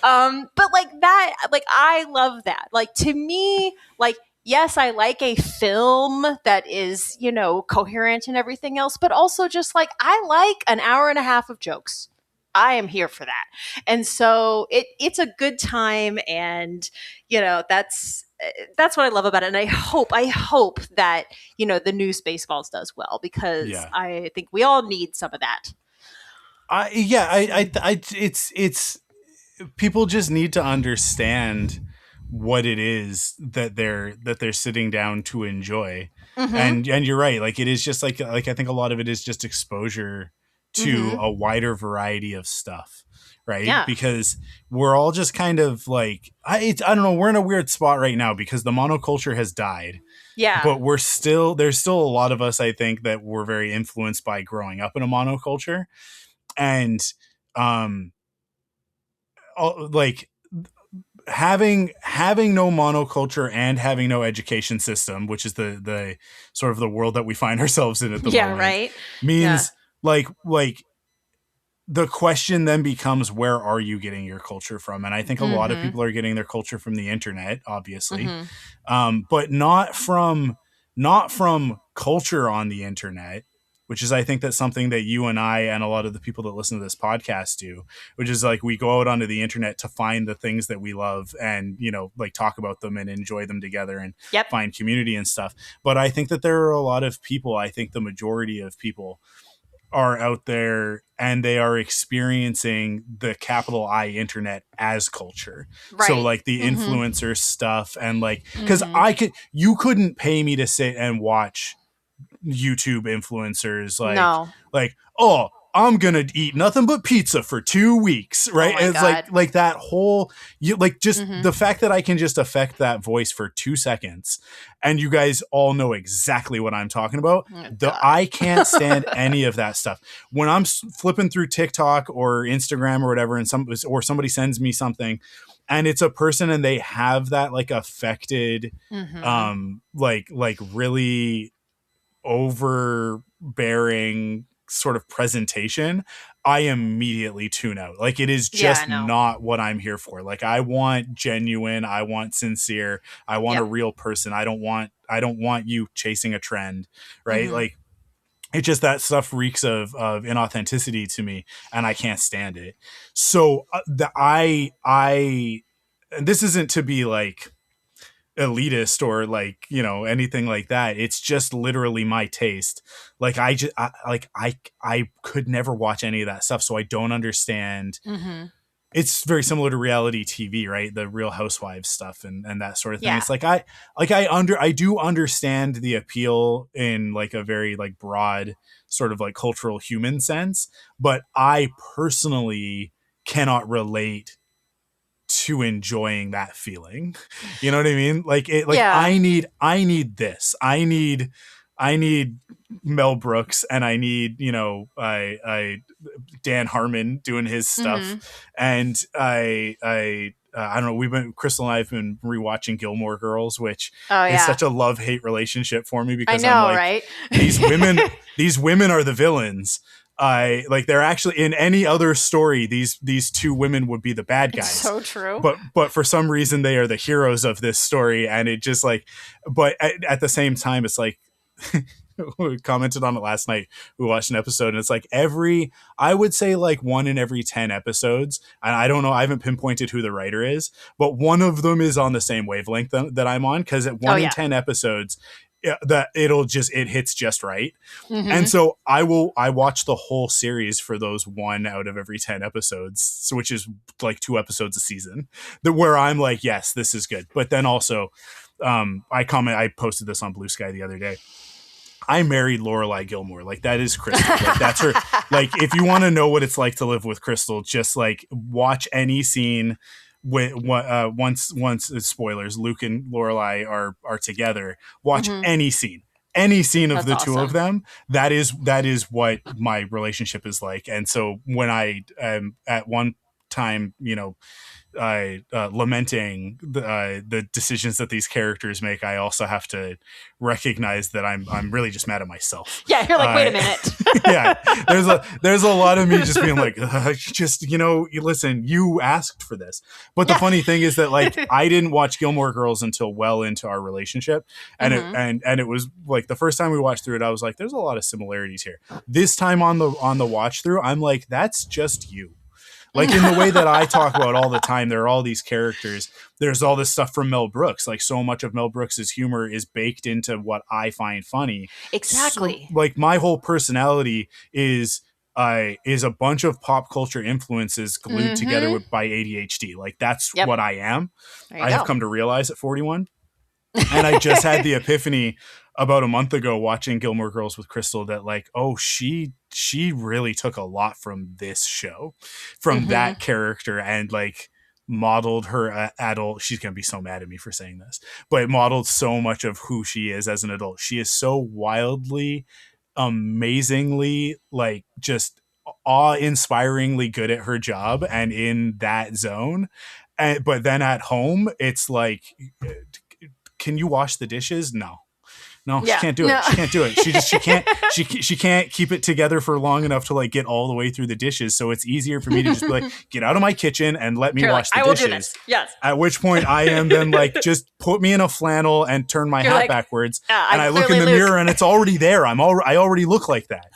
But I love that. To me, yes, I like a film that is, coherent and everything else, but also just I like an hour and a half of jokes. I am here for that. And so it's a good time, and that's what I love about it. And I hope that, the new Spaceballs does well, because I think we all need some of that. It's people just need to understand what it is that they're sitting down to enjoy. And you're right. It is just I think a lot of it is just exposure to a wider variety of stuff. Right. Yeah. Because we're all just kind of I don't know. We're in a weird spot right now because the monoculture has died. Yeah. But there's still a lot of us, I think, that were very influenced by growing up in a monoculture. And having no monoculture and having no education system, which is the sort of the world that we find ourselves in at the moment. Right. Means the question then becomes, where are you getting your culture from? And I think a lot of people are getting their culture from the internet, obviously, but not from culture on the internet, which is, I think, that's something that you and I and a lot of the people that listen to this podcast do, which is we go out onto the internet to find the things that we love and, talk about them and enjoy them together and find community and stuff. But I think that there are a lot of people, I think the majority of people are out there and they are experiencing the capital I internet as culture. Right. So the influencer stuff and because you couldn't pay me to sit and watch YouTube influencers oh, I'm gonna eat nothing but pizza for 2 weeks, right? Oh, it's God. That whole the fact that I can just affect that voice for 2 seconds and you guys all know exactly what I'm talking about. I can't stand any of that stuff. When I'm flipping through TikTok or Instagram or whatever, and somebody sends me something and it's a person and they have that like affected, like really overbearing sort of presentation, I immediately tune out. Like it is just not what I'm here for. Like I want genuine, I want sincere, I want a real person. I don't want you chasing a trend, right? Like it's just that stuff reeks of inauthenticity to me, and I can't stand it. So and this isn't to be like elitist or like, you know, anything like that. It's just literally my taste. Like I could never watch any of that stuff, so I don't understand. It's very similar to reality TV, right? The Real Housewives stuff and that sort of thing. It's like I do understand the appeal in like a very like broad sort of like cultural human sense, but I personally cannot relate to enjoying that feeling. You know what I mean? Like it, like I need this. I need Mel Brooks, and I need, you know, I Dan Harmon doing his stuff. And I don't know, Crystal and I have been rewatching Gilmore Girls, which is such a love-hate relationship for me, because I know, I'm like, right? these women are the villains. Like they're actually, in any other story, these two women would be the bad guys. It's so true. But for some reason they are the heroes of this story, and it just like, but at the same time, it's like, we commented on it last night. We watched an episode, and it's like I would say like 1 in every 10 episodes, and I don't know, I haven't pinpointed who the writer is, but one of them is on the same wavelength that I'm on, because at 1 in 10 episodes, that it hits just right. And so I watch the whole series for those 1 out of every 10 episodes, so, which is like 2 episodes a season, where I'm like, yes, this is good. But then also, I posted this on Blue Sky the other day. I married Lorelai Gilmore. Like that is Crystal. Like that's her. Like if you want to know what it's like to live with Crystal, just like watch any scene with once spoilers, Luke and Lorelai are together. Watch any scene of the two of them. That is what my relationship is like. And so when I at one time, you know, lamenting the decisions that these characters make, I also have to recognize that I'm really just mad at myself. Yeah, you're like, wait a minute. Yeah, there's a lot of me just being like, just, you know, listen, you asked for this. But the funny thing is that like I didn't watch Gilmore Girls until well into our relationship, and it was like the first time we watched through it, I was like, there's a lot of similarities here. This time on the watch through, I'm like, that's just you. Like in the way that I talk about all the time, there are all these characters. There's all this stuff from Mel Brooks. Like so much of Mel Brooks's humor is baked into what I find funny. Exactly. So, like my whole personality is a bunch of pop culture influences glued together by ADHD. Like that's what I am. I have come to realize at 41. And I just had the epiphany about a month ago watching Gilmore Girls with Crystal that like, oh, she really took a lot from this show, from that character, and like modeled her adult. She's going to be so mad at me for saying this, but it modeled so much of who she is as an adult. She is so wildly, amazingly, like just awe-inspiringly good at her job and in that zone. But then at home, it's like, can you wash the dishes? No, she can't do it. She can't do it. She can't keep it together for long enough to like get all the way through the dishes. So it's easier for me to just be like, get out of my kitchen and let me wash the dishes. I will do this. Yes. At which point I am then like, just put me in a flannel and turn my hat backwards. And I look in the mirror and it's already there. I already look like that.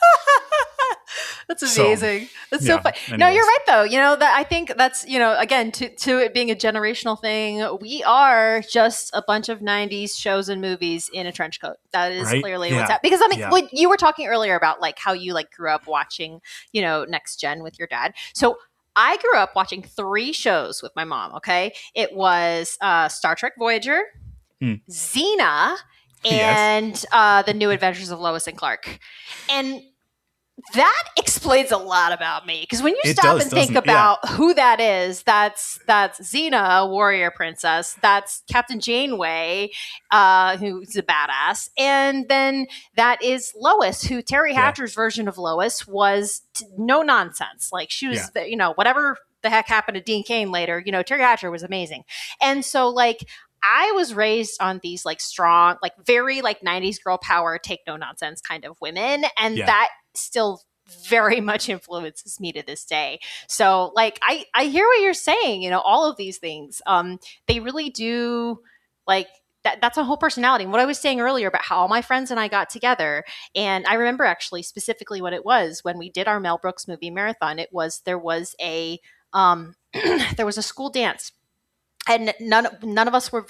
That's amazing. That's so fun. Anyways. No, you're right though. You know, that I think that's, you know, again, to it being a generational thing, we are just a bunch of 90s shows and movies in a trench coat. That is clearly what's happening. Because I mean, like you were talking earlier about like how you like grew up watching, you know, Next Gen with your dad. So I grew up watching 3 shows with my mom. Okay. It was Star Trek Voyager, Xena, and The New Adventures of Lois and Clark. And that explains a lot about me, because when you stop and think about who that is, that's Xena, a warrior princess. That's Captain Janeway, who's a badass, and then that is Lois, who Terry Hatcher's version of Lois was no nonsense. Like she was, you know, whatever the heck happened to Dean Cain later, Terry Hatcher was amazing. And so like, I was raised on these like strong, like very like 90s girl power, take no nonsense kind of women. And that still very much influences me to this day. So like, I hear what you're saying, all of these things, they really do like, that's a whole personality. And what I was saying earlier about how all my friends and I got together, and I remember actually specifically what it was when we did our Mel Brooks movie marathon. There was a there was a school dance. And none of us were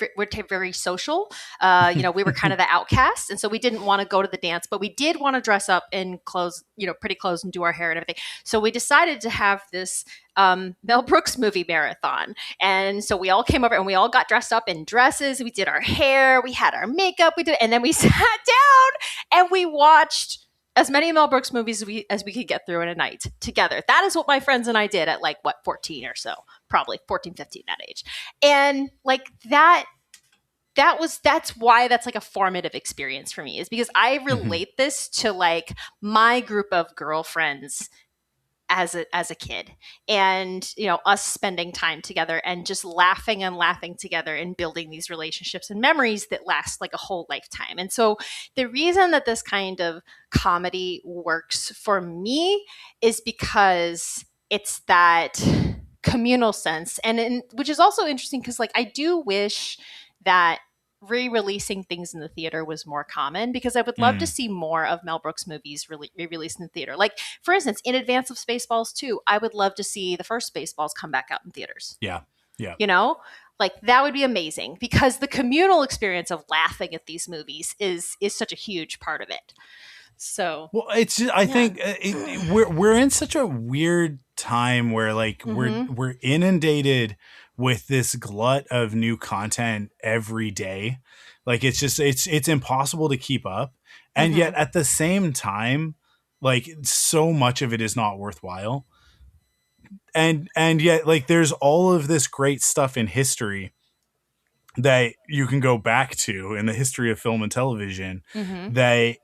very social. We were kind of the outcasts. And so we didn't want to go to the dance, but we did want to dress up in clothes, pretty clothes and do our hair and everything. So we decided to have this Mel Brooks movie marathon. And so we all came over and we all got dressed up in dresses. We did our hair. We had our makeup. And then we sat down and we watched as many Mel Brooks movies as we could get through in a night together. That is what my friends and I did at 14 or so, probably 14, 15, that age. And like that's why that's like a formative experience for me, is because I relate this to like my group of girlfriends as a kid, and us spending time together and just laughing together and building these relationships and memories that last like a whole lifetime. And so the reason that this kind of comedy works for me is because it's that communal sense, and which is also interesting because like I do wish that re-releasing things in the theater was more common, because I would love to see more of Mel Brooks movies re-released in the theater. Like, for instance, in advance of Spaceballs 2, I would love to see the first Spaceballs come back out in theaters. Yeah. Like that would be amazing, because the communal experience of laughing at these movies is such a huge part of it. So, well, it's just, I think we're in such a weird time where like we're inundated with this glut of new content every day. Like it's just it's impossible to keep up, and yet at the same time, like so much of it is not worthwhile, and yet like there's all of this great stuff in history that you can go back to in the history of film and television that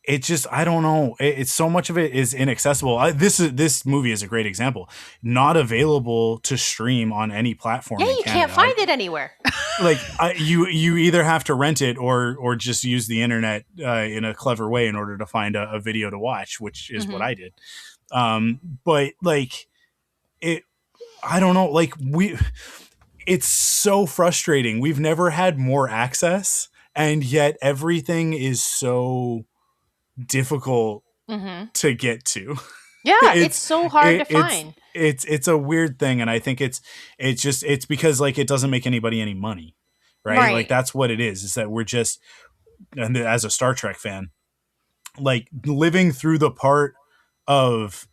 it's just, I don't know. It's so much of it is inaccessible. This movie is a great example. Not available to stream on any platform. Yeah, you can't find it anywhere. Like you either have to rent it or just use the internet in a clever way in order to find a video to watch, which is what I did. But like I don't know. Like it's so frustrating. We've never had more access, and yet everything is so difficult to get to. Yeah, it's so hard to find. It's a weird thing, and I think it's because like it doesn't make anybody any money, right? Like that's what it is that we're just, and as a Star Trek fan, like living through the part of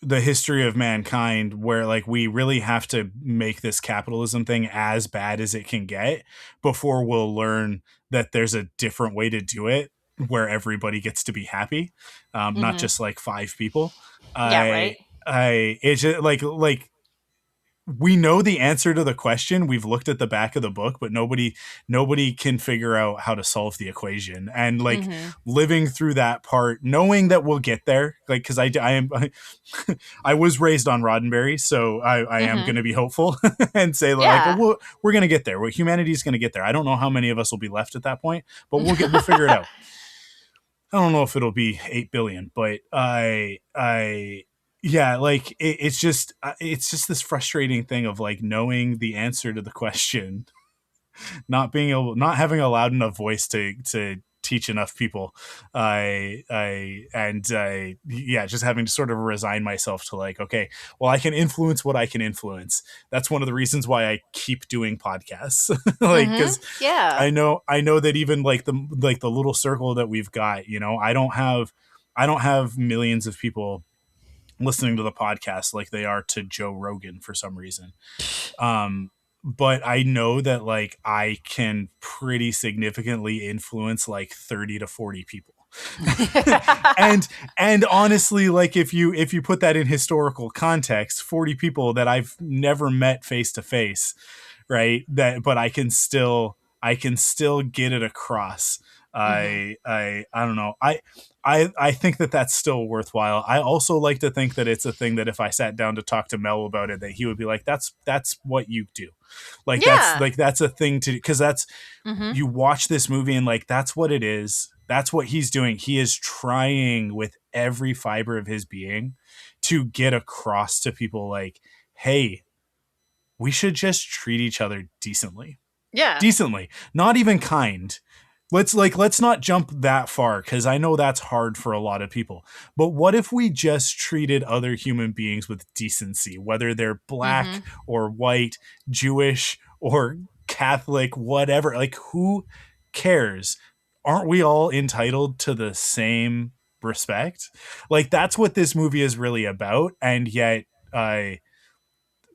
the history of mankind where like we really have to make this capitalism thing as bad as it can get before we'll learn that there's a different way to do it where everybody gets to be happy, not just like 5 people. Right. It's just like we know the answer to the question. We've looked at the back of the book, but nobody can figure out how to solve the equation. And like living through that part, knowing that we'll get there, like, cause I was raised on Roddenberry, so I am going to be hopeful and say like, well, we're going to get there. Humanity's going to get there. I don't know how many of us will be left at that point, but we'll figure it out. I don't know if it'll be 8 billion, but yeah, like it's just this frustrating thing of like knowing the answer to the question, not having a loud enough voice to teach enough people, just having to sort of resign myself to like, okay, well, I can influence what I can influence. That's one of the reasons why I keep doing podcasts, like because I know that even like the little circle that we've got, I don't have millions of people listening to the podcast like they are to Joe Rogan for some reason. But I know that like I can pretty significantly influence like 30 to 40 people. and honestly, like if you put that in historical context, 40 people that I've never met face to face, right? But I can still get it across I don't know. I think that that's still worthwhile. I also like to think that it's a thing that if I sat down to talk to Mel about it, that he would be like, that's what you do. Like, that's a thing to, because that's, you watch this movie and like, that's what it is. That's what he's doing. He is trying with every fiber of his being to get across to people like, hey, we should just treat each other decently. Yeah. Decently. Not even kind. Let's not jump that far, because I know that's hard for a lot of people. But what if we just treated other human beings with decency, whether they're black or white, Jewish or Catholic, whatever? Like, who cares? Aren't we all entitled to the same respect? Like, that's what this movie is really about. And yet,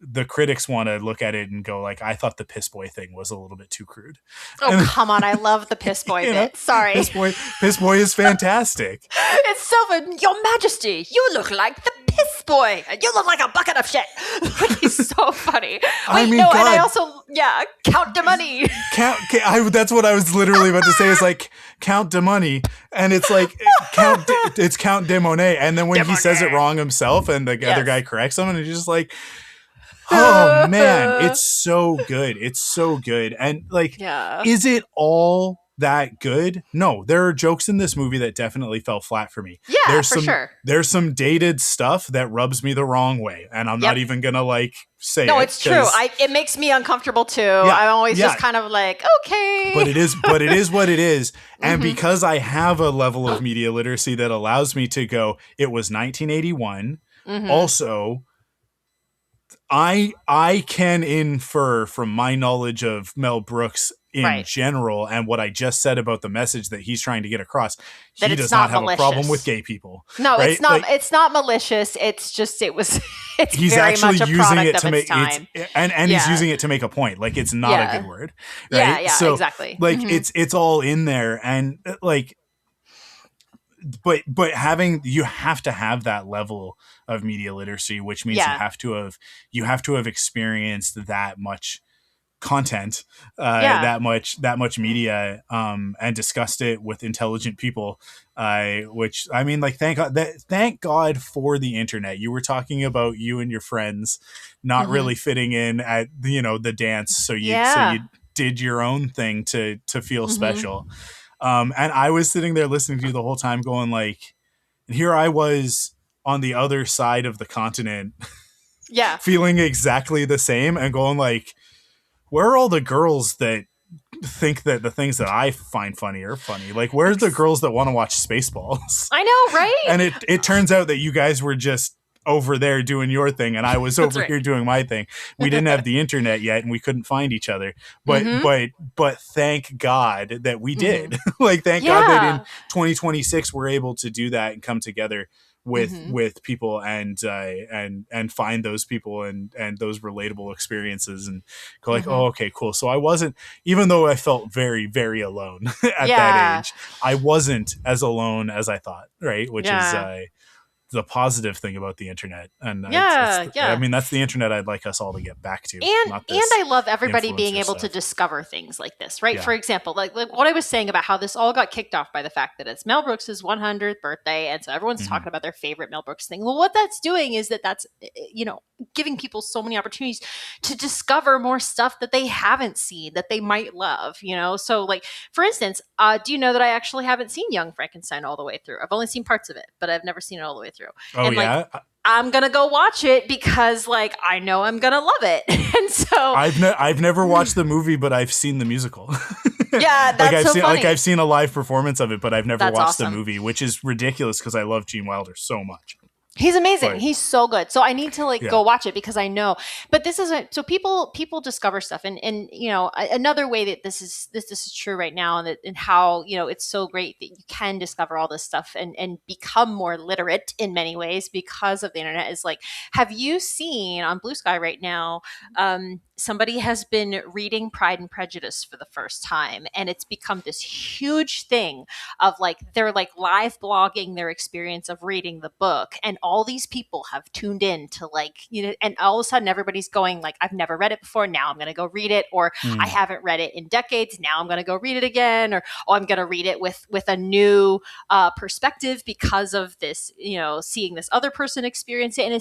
the critics want to look at it and go like, I thought the piss boy thing was a little bit too crude. Oh, and, come on. I love the piss boy bit. Sorry. Piss boy is fantastic. It's so fun. Your Majesty, you look like the piss boy. And you look like a bucket of shit. He's so funny. I mean, God. And I also, count the money. That's what I was literally about to say, is like, count the money. And it's like, it's Count de Monet. And then when he says it wrong himself and the other guy corrects him, and it's just like, oh man, it's so good. It's so good. And like, is it all that good? No, there are jokes in this movie that definitely fell flat for me. Yeah, for sure. There's some dated stuff that rubs me the wrong way. And I'm not even going to like say no, it's true. It makes me uncomfortable too. I'm always just kind of like, okay. But it is what it is. And because I have a level of media literacy that allows me to go, it was 1981. Also, I can infer from my knowledge of Mel Brooks in general, and what I just said about the message that he's trying to get across, that he does not have a problem with gay people. No, it's not. Like, it's not malicious. It's just It's he's very actually much a using it to make time. And he's using it to make a point. Like, it's not a good word. Right? Yeah, so, exactly. Like it's all in there, and like. But you have to have that level of media literacy, which means you have to have experienced that much content, that much media, and discussed it with intelligent people. Which, I mean, like, thank God for the internet. You were talking about you and your friends not really fitting in at the dance, so you did your own thing to feel special. And I was sitting there listening to you the whole time going like, and here I was on the other side of the continent, feeling exactly the same and going like, where are all the girls that think that the things that I find funny are funny? Like, where's the girls that want to watch Spaceballs? I know, right? And it turns out that you guys were just over there doing your thing and I was over here doing my thing. We didn't have the internet yet and we couldn't find each other, but thank God that we did. Like, thank God that in 2026 we're able to do that and come together with people and find those people and those relatable experiences and go like, oh, okay, cool. So I wasn't, even though I felt very, very alone at that age, I wasn't as alone as I thought, right? Which is the positive thing about the internet. And I mean, that's the internet I'd like us all to get back to. And I love everybody being able to discover things like this, right? For example, like what I was saying about how this all got kicked off by the fact that it's Mel Brooks' 100th birthday. And so everyone's talking about their favorite Mel Brooks thing. Well, what that's doing is that's giving people so many opportunities to discover more stuff that they haven't seen, that they might love, So like, for instance, do you know that I actually haven't seen Young Frankenstein all the way through? I've only seen parts of it, but I've never seen it all the way through. Oh, and yeah? I'm gonna go watch it because like I know I'm gonna love it. And so I've never watched the movie, but I've seen the musical. Yeah, that's funny. I've seen a live performance of it, but I've never watched the movie, which is ridiculous because I love Gene Wilder so much. He's amazing. He's so good. So I need to go watch it because I know. But this isn't. So people discover stuff, and another way that this is true right now, and how it's so great that you can discover all this stuff and become more literate in many ways because of the internet is like, have you seen on Blue Sky right now? somebody has been reading Pride and Prejudice for the first time, and it's become this huge thing of like they're like live blogging their experience of reading the book, and all these people have tuned in to like, you know, and all of a sudden everybody's going like, I've never read it before, now I'm going to go read it, or I haven't read it in decades, now I'm going to go read it again, or oh, I'm going to read it with a new perspective because of this, you know, seeing this other person experience it. And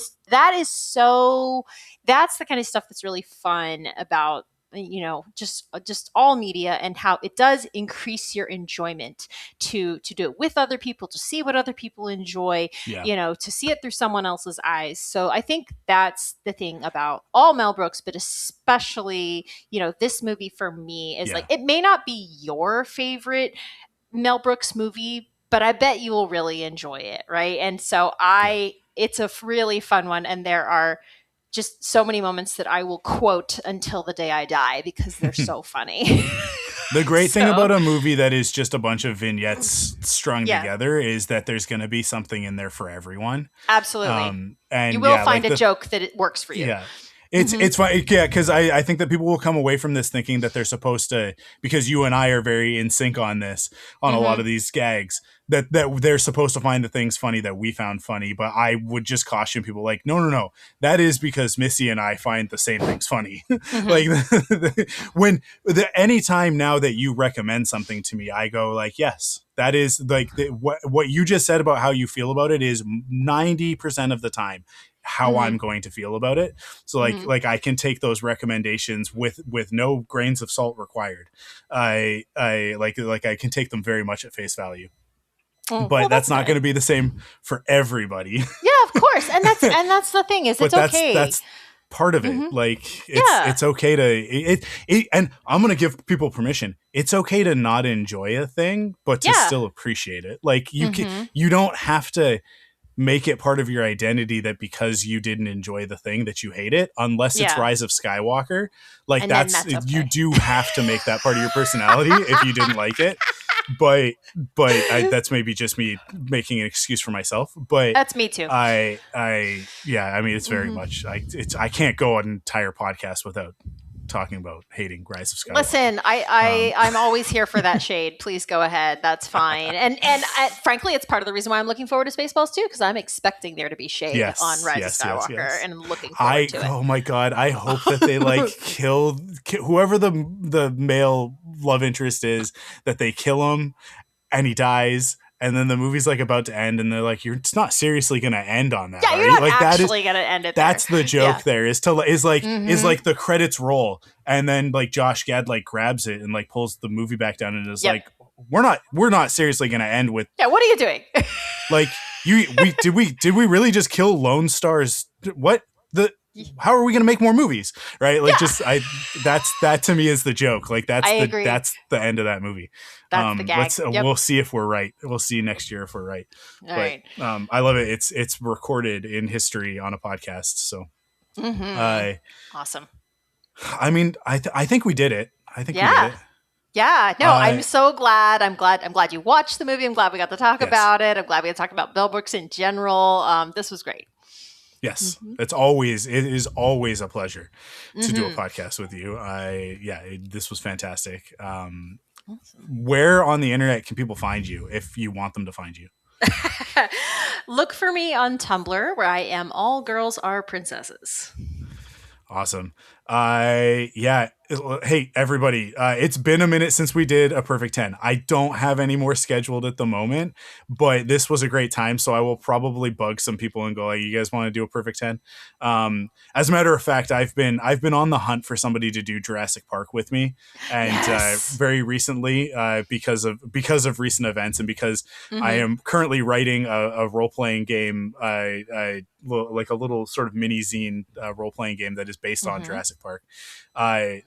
that's the kind of stuff that's really fun about, you know, just all media, and how it does increase your enjoyment to do it with other people, to see what other people enjoy, you know, to see it through someone else's eyes. So I think that's the thing about all Mel Brooks, but especially, you know, this movie for me is like, it may not be your favorite Mel Brooks movie, but I bet you will really enjoy it. Right. And so it's a really fun one. And there are just so many moments that I will quote until the day I die because they're so funny. The great thing about a movie that is just a bunch of vignettes strung together is that there's going to be something in there for everyone. Absolutely. And you will find a joke that it works for you. Yeah. It's fine. Yeah. Cause I think that people will come away from this thinking that they're supposed to, because you and I are very in sync on this, on a lot of these gags, that they're supposed to find the things funny that we found funny. But I would just caution people like, no. That is because Missy and I find the same things funny. Like anytime now that you recommend something to me, I go like, yes, that is like what you just said about how you feel about it is 90% of the time how I'm going to feel about it. So like I can take those recommendations with no grains of salt required. I can take them very much at face value. But that's not going to be the same for everybody. Yeah, of course. And that's the thing is it's okay. That's part of it. Like it's okay to and I'm going to give people permission. It's okay to not enjoy a thing, but to still appreciate it. Like you don't have to make it part of your identity that because you didn't enjoy the thing that you hate it, unless it's Rise of Skywalker. Like that's okay. You do have to make that part of your personality if you didn't like it. But that's maybe just me making an excuse for myself. But that's me too. I mean, it's very much. I can't go an entire podcast without talking about hating Rise of Skywalker. Listen, I'm always here for that shade. Please go ahead. That's fine. And frankly, it's part of the reason why I'm looking forward to Spaceballs too, because I'm expecting there to be shade on Rise of Skywalker, and I'm looking forward to it. Oh my god, I hope that they like kill whoever the male love interest is, that they kill him and he dies. And then the movie's like about to end, and they're like, "It's not seriously going to end on that." Yeah, you're not actually going to end it. That's the joke. There is like the credits roll, and then like Josh Gad like grabs it and like pulls the movie back down, and is like, "We're not seriously going to end with." Yeah, what are you doing? Like did we really just kill Lone Star's? What the? How are we going to make more movies? Right? Like that to me is the joke. Like that's the end of that movie. That's the gag. We'll see if we're right. We'll see next year if we're right. All right. I love it. It's recorded in history on a podcast. So awesome. I mean, I think we did it. I think we did it. Yeah, no, I'm so glad. I'm glad you watched the movie. I'm glad we got to talk about it. I'm glad we got to talk about Mel Brooks in general. This was great. Yes, it is always a pleasure to do a podcast with you. This was fantastic. Awesome. Where on the internet can people find you if you want them to find you? Look for me on Tumblr, where I am All Girls Are Princesses. Awesome. Hey, everybody. It's been a minute since we did a Perfect 10. I don't have any more scheduled at the moment, but this was a great time. So I will probably bug some people and go, like, you guys want to do a Perfect 10? As a matter of fact, I've been on the hunt for somebody to do Jurassic Park with me. And very recently, because of recent events, and because I am currently writing a role-playing game, like a little sort of mini zine role-playing game that is based on Jurassic Park.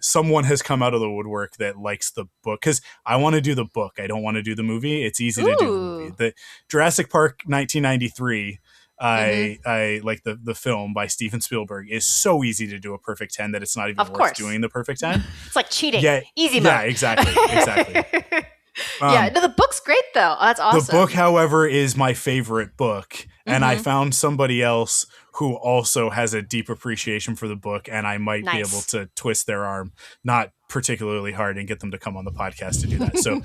Someone has come out of the woodwork that likes the book, because I want to do the book. I don't want to do the movie. It's easy to do the movie. The Jurassic Park 1993, I like the film by Steven Spielberg, is so easy to do a perfect 10 that it's not even worth doing the perfect 10. It's like cheating. Yeah, easy mode. Yeah, exactly. No, the book's great though. That's awesome. The book, however, is my favorite book. and I found somebody else who also has a deep appreciation for the book, and I might be able to twist their arm, not particularly hard, and get them to come on the podcast to do that. So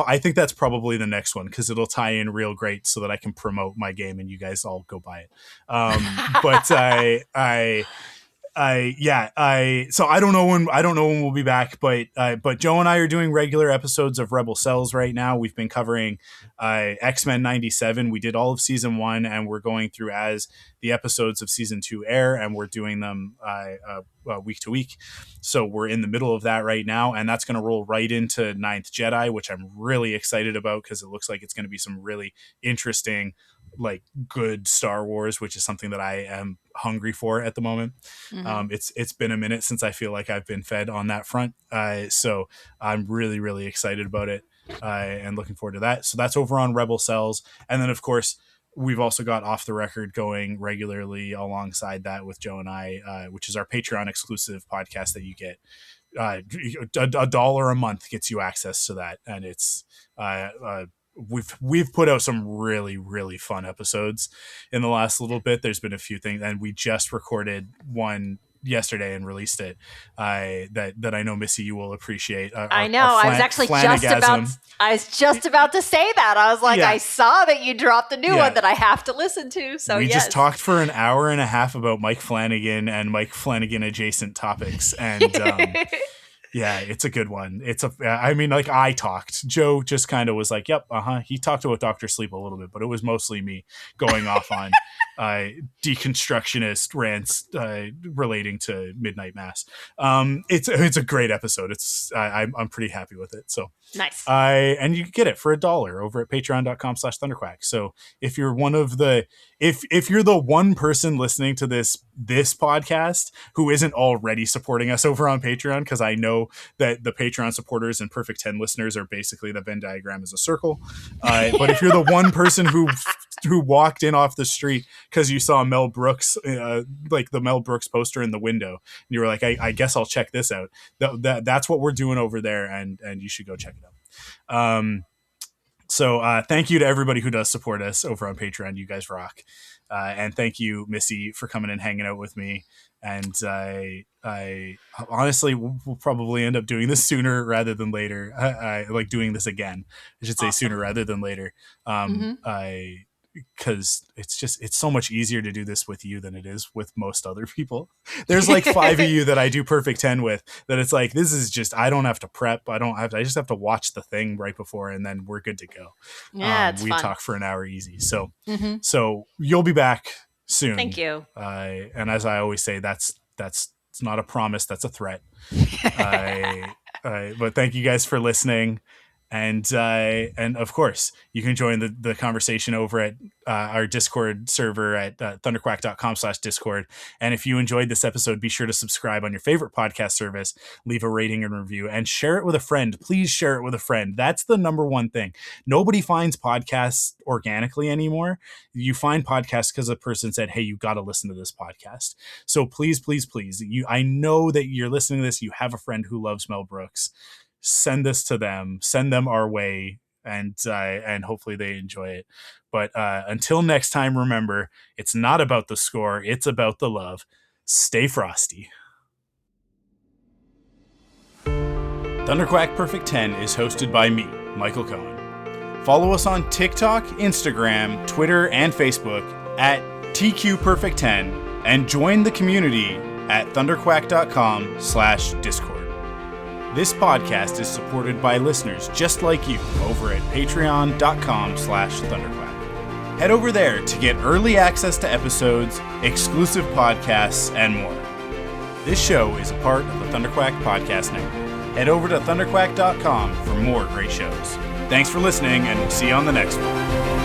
I think that's probably the next one, because it'll tie in real great so that I can promote my game and you guys all go buy it. But so I don't know when we'll be back, but Joe and I are doing regular episodes of Rebel Cells right now. We've been covering X-Men 97. We did all of season 1, and we're going through as the episodes of season 2 air, and we're doing them week to week. So we're in the middle of that right now, and that's going to roll right into Ninth Jedi, which I'm really excited about, because it looks like it's going to be some really interesting, like, good Star Wars, which is something that I am hungry for at the moment. It's been a minute since I feel like I've been fed on that front, so I'm really excited about it, and looking forward to that. So that's over on Rebel Cells, and then of course we've also got Off the Record going regularly alongside that with Joe and I, which is our Patreon exclusive podcast that you get. $1 a month gets you access to that, and it's we've put out some really fun episodes in the last little bit. There's been a few things, and we just recorded one yesterday and released it that I know, Missy, you will appreciate. I know. I was actually just about to say that. I was like, I saw that you dropped a new one that I have to listen to. So we just talked for an hour and a half about Mike Flanagan and Mike Flanagan adjacent topics, and yeah, it's a good one. I talked. Joe just kind of was like, yep, he talked about Dr. Sleep a little bit, but it was mostly me going off on deconstructionist rants relating to Midnight Mass. It's a great episode. I'm pretty happy with it. So nice. And you can get it for $1 over at patreon.com/thunderquack. So if you're one of the if you're the one person listening to this podcast who isn't already supporting us over on Patreon, because I know that the Patreon supporters and Perfect 10 listeners are basically the Venn diagram is a circle. But if you're the one person who walked in off the street because you saw Mel Brooks, like the Mel Brooks poster in the window, and you were like, I guess I'll check this out. That's what we're doing over there, and you should go check it out. So thank you to everybody who does support us over on Patreon. You guys rock. And thank you, Missy, for coming and hanging out with me. And I honestly will probably end up doing this sooner rather than later. I like doing this again. I should say sooner rather than later. Because it's so much easier to do this with you than it is with most other people. There's like 5 of you that I do Perfect 10 with, that it's like, this is just, I don't have to prep. I just have to watch the thing right before, and then we're good to go. Yeah, it's we fun. talk for an hour easy. So, so you'll be back soon. Thank you. And as I always say, that's it's not a promise. That's a threat. But thank you guys for listening. And of course, you can join the conversation over at our Discord server at thunderquack.com/Discord. And if you enjoyed this episode, be sure to subscribe on your favorite podcast service, leave a rating and review, and share it with a friend. Please share it with a friend. That's the number one thing. Nobody finds podcasts organically anymore. You find podcasts because a person said, hey, you got to listen to this podcast. So please, I know that you're listening to this. You have a friend who loves Mel Brooks. Send this to them, send them our way, and hopefully they enjoy it. But until next time, remember, it's not about the score, it's about the love. Stay frosty. Thunderquack Perfect 10 is hosted by me, Michael Cohen. Follow us on TikTok, Instagram, Twitter, and Facebook at TQPerfect10, and join the community at thunderquack.com/Discord. This podcast is supported by listeners just like you over at patreon.com/thunderquack. Head over there to get early access to episodes, exclusive podcasts, and more. This show is a part of the Thunderquack Podcast Network. Head over to thunderquack.com for more great shows. Thanks for listening, and we'll see you on the next one.